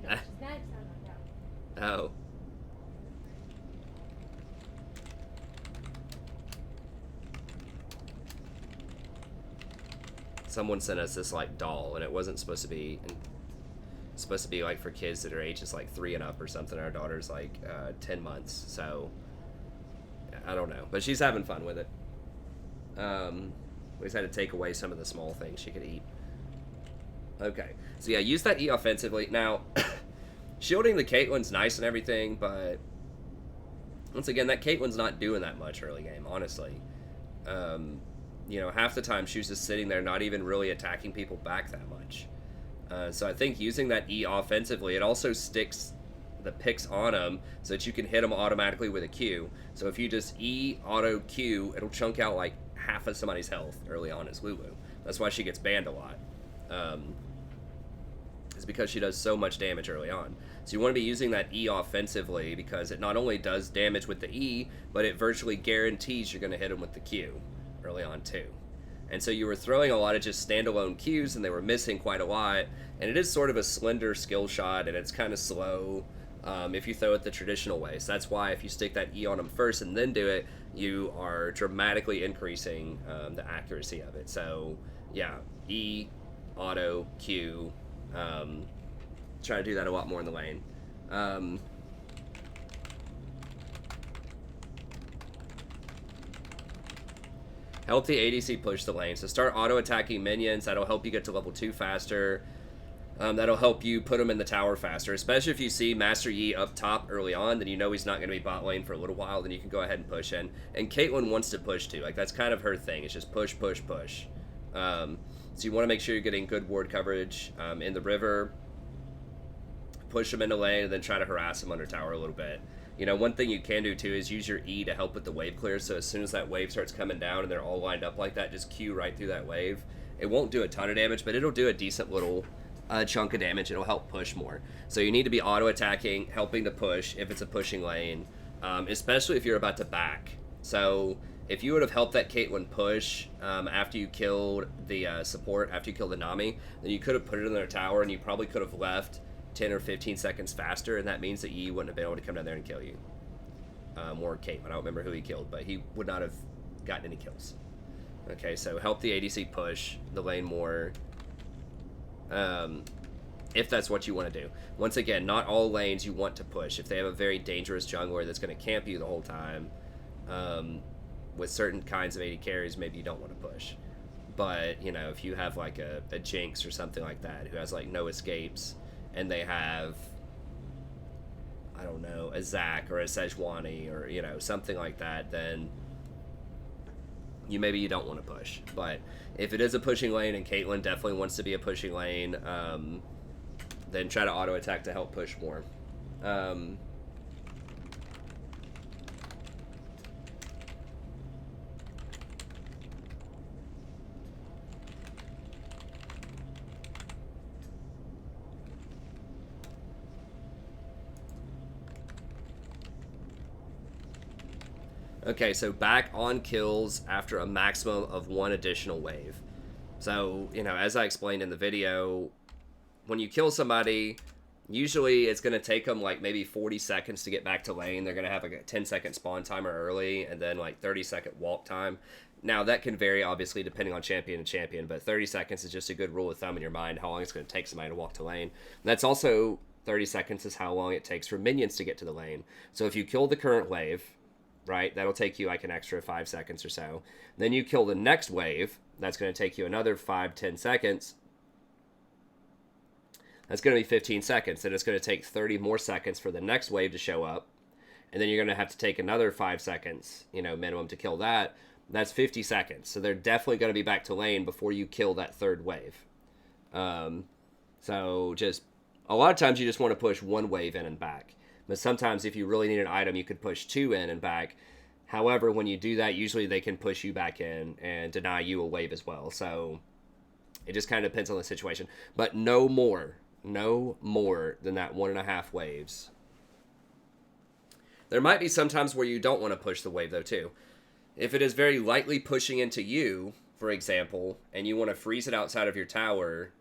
No, she's not trying to find out. Oh. Someone sent us this like doll, and it wasn't supposed to be. It's supposed to be like for kids that are ages like 3 and up or something. Our daughter's like 10 months, so I don't know, but she's having fun with it. We just had to take away some of the small things she could eat. Okay, so yeah, use that E offensively. Now, shielding the Caitlyn's nice and everything, but once again, that Caitlyn's not doing that much early game, honestly. You know, half the time she's just sitting there, not even really attacking people back that much. So I think using that E offensively, it also sticks the picks on them so that you can hit them automatically with a Q. So if you just E auto Q, it'll chunk out like half of somebody's health early on as Lulu. That's why she gets banned a lot. It's because she does so much damage early on. So you want to be using that E offensively because it not only does damage with the E, but it virtually guarantees you're going to hit them with the Q early on too. And so you were throwing a lot of just standalone Qs and they were missing quite a lot. And it is sort of a slender skill shot and it's kind of slow if you throw it the traditional way. So that's why if you stick that E on them first and then do it, you are dramatically increasing the accuracy of it. So yeah, E, auto, Q, try to do that a lot more in the lane. Help the ADC push the lane. So start auto-attacking minions. That'll help you get to level 2 faster. That'll help you put him in the tower faster, especially if you see Master Yi up top early on, then you know he's not going to be bot lane for a little while, then you can go ahead and push in. And Caitlyn wants to push too. Like, that's kind of her thing. It's just push, push, push. So you want to make sure you're getting good ward coverage in the river, push him into lane, and then try to harass him under tower a little bit. You know, one thing you can do too is use your E to help with the wave clear, so as soon as that wave starts coming down and they're all lined up like that, just Q right through that wave. It won't do a ton of damage, but it'll do a decent little chunk of damage. It'll help push more. So you need to be auto-attacking, helping to push if it's a pushing lane, especially if you're about to back. So if you would have helped that Caitlyn push after you killed the support, after you killed the Nami, then you could have put it in their tower, and you probably could have left 10 or 15 seconds faster, and that means that Yi wouldn't have been able to come down there and kill you. Or Caitlyn. I don't remember who he killed, but he would not have gotten any kills. Okay, so help the ADC push the lane more, if that's what you want to do. Once again, not all lanes you want to push. If they have a very dangerous jungler that's going to camp you the whole time, with certain kinds of AD carries, maybe you don't want to push. But, you know, if you have like a Jinx or something like that who has like no escapes, and they have, I don't know, a Zac or a Sejuani or, you know, something like that, then maybe you don't want to push. But if it is a pushing lane, and Caitlyn definitely wants to be a pushing lane, then try to auto attack to help push more. Okay, so back on kills after a maximum of one additional wave. So, you know, as I explained in the video, when you kill somebody, usually it's going to take them like maybe 40 seconds to get back to lane. They're going to have like a 10-second spawn timer early, and then like 30-second walk time. Now, that can vary, obviously, depending on champion to champion, but 30 seconds is just a good rule of thumb in your mind, how long it's going to take somebody to walk to lane. And that's also 30 seconds is how long it takes for minions to get to the lane. So if you kill the current wave, right, that'll take you like an extra 5 seconds or so. Then you kill the next wave, that's going to take you another 5-10 seconds. That's going to be 15 seconds. Then it's going to take 30 more seconds for the next wave to show up. And then you're going to have to take another 5 seconds, you know, minimum to kill that. That's 50 seconds. So they're definitely going to be back to lane before you kill that third wave. So just, a lot of times you just want to push one wave in and back. But sometimes if you really need an item, you could push 2 in and back. However, when you do that, usually they can push you back in and deny you a wave as well. So it just kind of depends on the situation. But no more than that 1.5 waves. There might be some times where you don't want to push the wave, though, too. If it is very lightly pushing into you, for example, and you want to freeze it outside of your tower,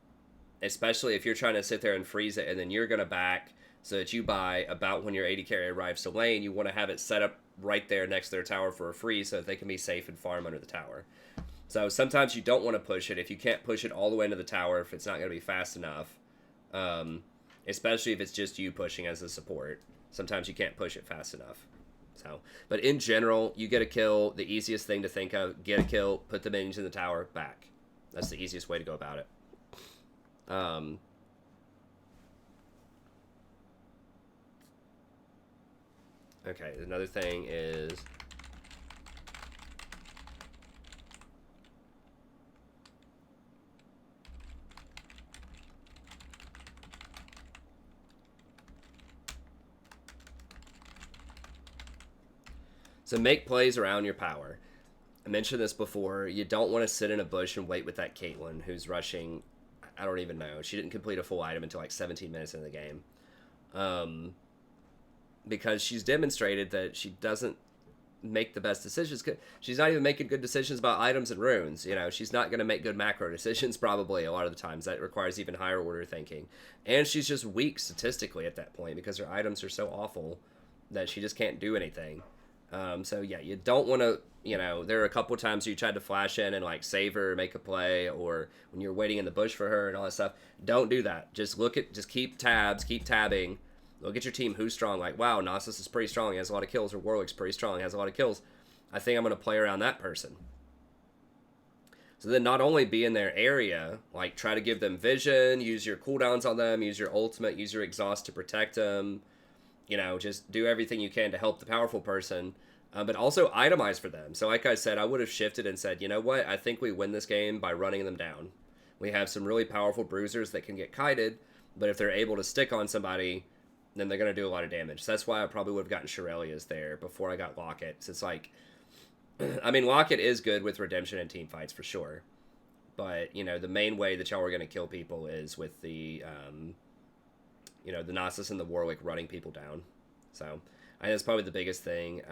especially if you're trying to sit there and freeze it, and then you're going to back so that you buy about when your AD carry arrives to lane, you want to have it set up right there next to their tower for a freeze so that they can be safe and farm under the tower. So sometimes you don't want to push it. If you can't push it all the way into the tower, if it's not going to be fast enough, especially if it's just you pushing as a support, sometimes you can't push it fast enough. So, but in general, you get a kill, the easiest thing to think of, get a kill, put the minions in the tower, back. That's the easiest way to go about it. Okay, another thing is, so make plays around your power. I mentioned this before. You don't want to sit in a bush and wait with that Caitlyn who's rushing. I don't even know. She didn't complete a full item until like 17 minutes into the game. Because she's demonstrated that she doesn't make the best decisions. She's not even making good decisions about items and runes. You know, she's not going to make good macro decisions probably a lot of the times. That requires even higher order thinking. And she's just weak statistically at that point because her items are so awful that she just can't do anything. So yeah, you don't want to, you know, there are a couple times you tried to flash in and like save her, make a play, or when you're waiting in the bush for her and all that stuff. Don't do that. Just keep tabbing. Look at your team, who's strong. Like, wow, Nasus is pretty strong. He has a lot of kills. Or Warwick's pretty strong. He has a lot of kills. I think I'm going to play around that person. So then not only be in their area, like try to give them vision, use your cooldowns on them, use your ultimate, use your exhaust to protect them, just do everything you can to help the powerful person, but also itemize for them. So like I said, I would have shifted and said, you know what, I think we win this game by running them down. We have some really powerful bruisers that can get kited, but if they're able to stick on somebody, then they're going to do a lot of damage. So that's why I probably would have gotten Shirelia's there before I got Locket. So it's like, I mean, Locket is good with redemption and team fights for sure. But, the main way that y'all are going to kill people is with the, the Nasus and the Warwick running people down. So I think that's probably the biggest thing.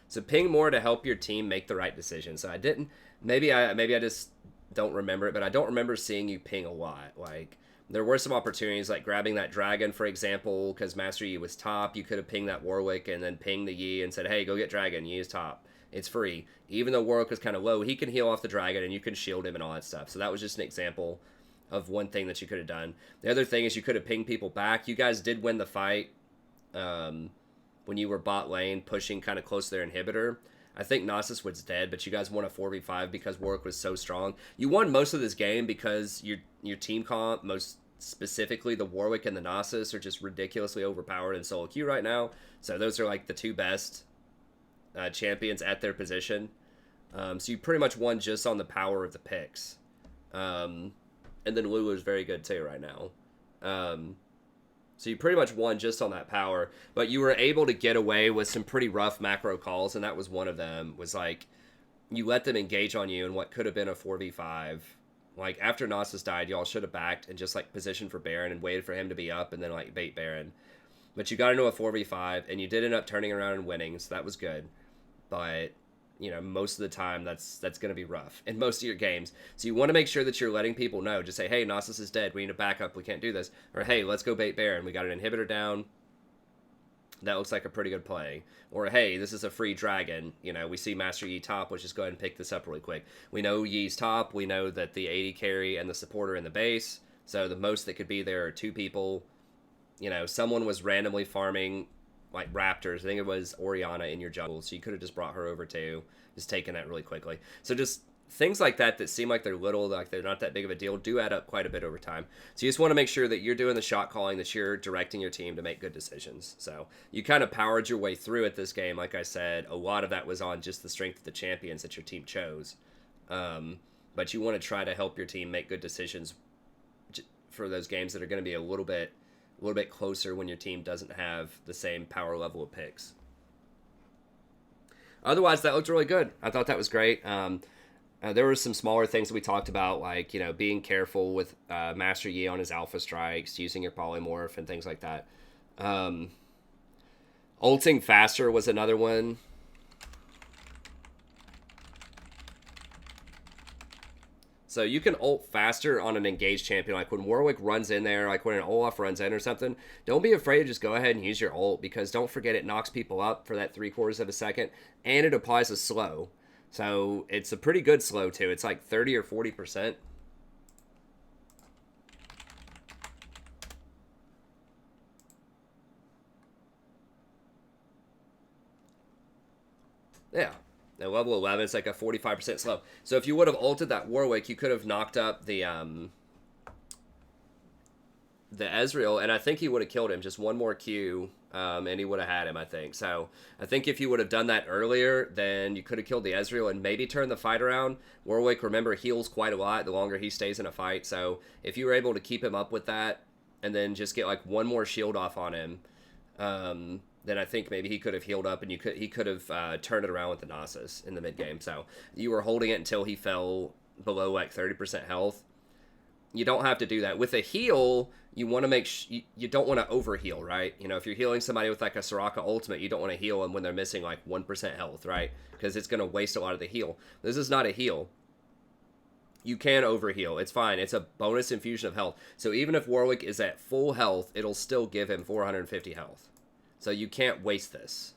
So ping more to help your team make the right decision. So I didn't. Maybe I just don't remember it, but I don't remember seeing you ping a lot. Like there were some opportunities, like grabbing that dragon, for example, because Master Yi was top. You could have pinged that Warwick and then pinged the Yi and said, "Hey, go get dragon. Yi is top. It's free." Even though Warwick was kind of low, he can heal off the dragon and you can shield him and all that stuff. So that was just an example of one thing that you could have done. The other thing is you could have pinged people back. You guys did win the fight. When you were bot lane pushing kind of close to their inhibitor. I think Nasus was dead, but you guys won a 4v5 because Warwick was so strong. You won most of this game because your team comp, most specifically the Warwick and the Nasus, are just ridiculously overpowered in solo queue right now. So those are like the two best champions at their position. So you pretty much won just on the power of the picks. And then Lulu is very good too right now. So you pretty much won just on that power, but you were able to get away with some pretty rough macro calls, and that was one of them, was like, you let them engage on you in what could have been a 4v5. Like, after Nasus died, y'all should have backed and just, like, positioned for Baron and waited for him to be up and then, like, bait Baron. But you got into a 4v5, and you did end up turning around and winning, so that was good. But most of the time that's going to be rough in most of your games. So you want to make sure that you're letting people know. Just say, hey, Nasus is dead. We need a backup. We can't do this. Or, hey, let's go bait Baron. We got an inhibitor down. That looks like a pretty good play. Or, hey, this is a free dragon. We see Master Yi top. Let's just go ahead and pick this up really quick. We know Yi's top. We know that the AD carry and the supporter in the base. So the most that could be there are two people. Someone was randomly farming like Raptors. I think it was Orianna in your jungle, so you could have just brought her over too, just taking that really quickly. So just things like that seem like they're little, like they're not that big of a deal, do add up quite a bit over time. So you just want to make sure that you're doing the shot calling, that you're directing your team to make good decisions. So you kind of powered your way through it this game. Like I said, a lot of that was on just the strength of the champions that your team chose. But you want to try to help your team make good decisions for those games that are going to be a little bit closer when your team doesn't have the same power level of picks. Otherwise, that looked really good. I thought that was great. There were some smaller things that we talked about, like, being careful with Master Yi on his alpha strikes, using your polymorph and things like that. Ulting faster was another one. So you can ult faster on an engaged champion. Like when Warwick runs in there, like when an Olaf runs in or something, don't be afraid to just go ahead and use your ult, because don't forget it knocks people up for that 3/4 of a second, and it applies a slow. So it's a pretty good slow too. It's like 30 or 40%. Yeah. At level 11, it's like a 45% slow. So if you would have ulted that Warwick, you could have knocked up the Ezreal, and I think he would have killed him. Just one more Q, and he would have had him, I think. So I think if you would have done that earlier, then you could have killed the Ezreal and maybe turned the fight around. Warwick, remember, heals quite a lot the longer he stays in a fight. So if you were able to keep him up with that and then just get like one more shield off on him, then I think maybe he could have healed up, and he could have turned it around with the Nasus in the mid game. So you were holding it until he fell below like 30% health. You don't have to do that with a heal. You want to make you don't want to over heal, right? If you're healing somebody with like a Soraka ultimate, you don't want to heal them when they're missing like 1% health, right? Because it's going to waste a lot of the heal. This is not a heal. You can overheal. It's fine. It's a bonus infusion of health. So even if Warwick is at full health, it'll still give him 450 health. So you can't waste this,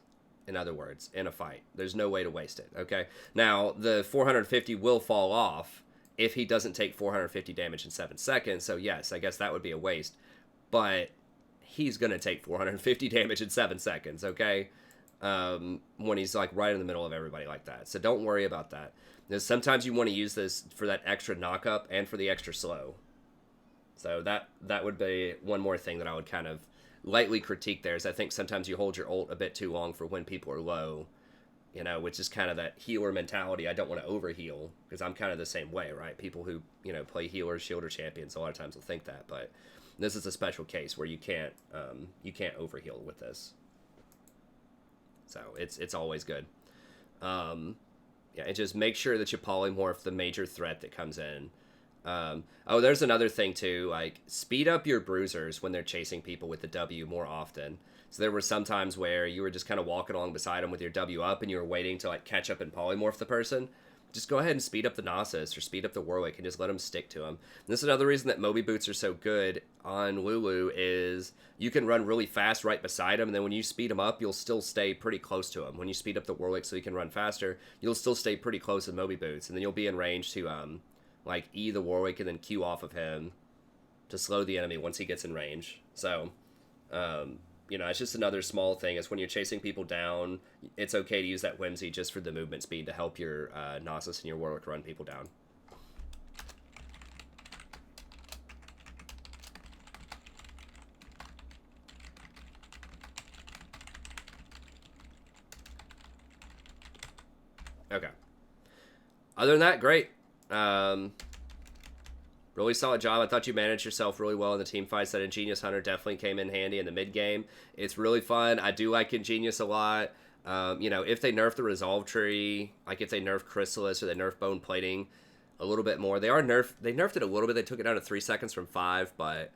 in other words, in a fight. There's no way to waste it, okay? Now, the 450 will fall off if he doesn't take 450 damage in 7 seconds. So yes, I guess that would be a waste. but he's going to take 450 damage in 7 seconds, okay? When he's like right in the middle of everybody like that. So don't worry about that. Because sometimes you want to use this for that extra knock up and for the extra slow. So that would be one more thing that I would kind of lightly critique there, is I think sometimes you hold your ult a bit too long for when people are low, you know, which is kind of that healer mentality. I don't want to overheal, because I'm kind of the same way, right? People who, you know, play healers, shielder champions, a lot of times will think that, but this is a special case where you can't overheal with this. So it's always good. Yeah, and just make sure that you polymorph the major threat that comes in. Oh, there's another thing too, like speed up your bruisers when they're chasing people with the W more often. So there were some times where you were just kind of walking along beside them with your W up and you were waiting to like catch up and polymorph the person. Just go ahead and speed up the Nasus or speed up the Warwick and just let them stick to them. And this is another reason that Moby Boots are so good on Lulu, is you can run really fast right beside them, and then when you speed them up, you'll still stay pretty close to them. When you speed up the Warwick so you can run faster, you'll still stay pretty close with Moby Boots, and then you'll be in range to like E the Warwick and then Q off of him to slow the enemy once he gets in range. So, you know, it's just another small thing. Is when you're chasing people down, it's okay to use that Whimsy just for the movement speed to help your Nasus and your Warwick run people down. Okay. Other than that, great. Really solid job. I thought you managed yourself really well in the team fights. That Ingenious Hunter definitely came in handy in the mid game. It's really fun. I do like Ingenious a lot. You know, if they nerf the Resolve Tree, like if they nerf Chrysalis or they nerf Bone Plating a little bit more. They nerfed it a little bit. They took it down to 3 seconds from 5, but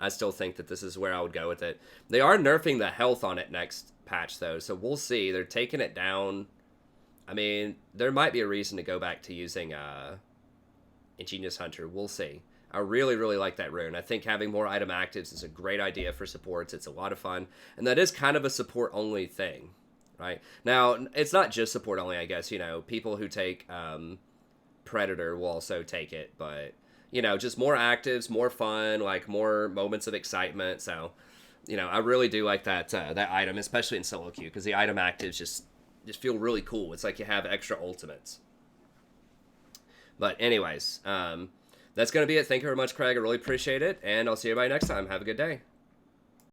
I still think that this is where I would go with it. They are nerfing the health on it next patch, though, so we'll see. They're taking it down. I mean, there might be a reason to go back to using Ingenious Hunter. We'll see. I really, really like that rune. I think having more item actives is a great idea for supports. It's a lot of fun. And that is kind of a support-only thing, right? Now, it's not just support-only, I guess. You know, people who take Predator will also take it. But, you know, just more actives, more fun, like more moments of excitement. So, you know, I really do like that item, especially in solo queue, because the item actives just feel really cool. It's like you have extra ultimates. But anyways, that's going to be it. Thank you very much, Craig. I really appreciate it. And I'll see everybody next time. Have a good day.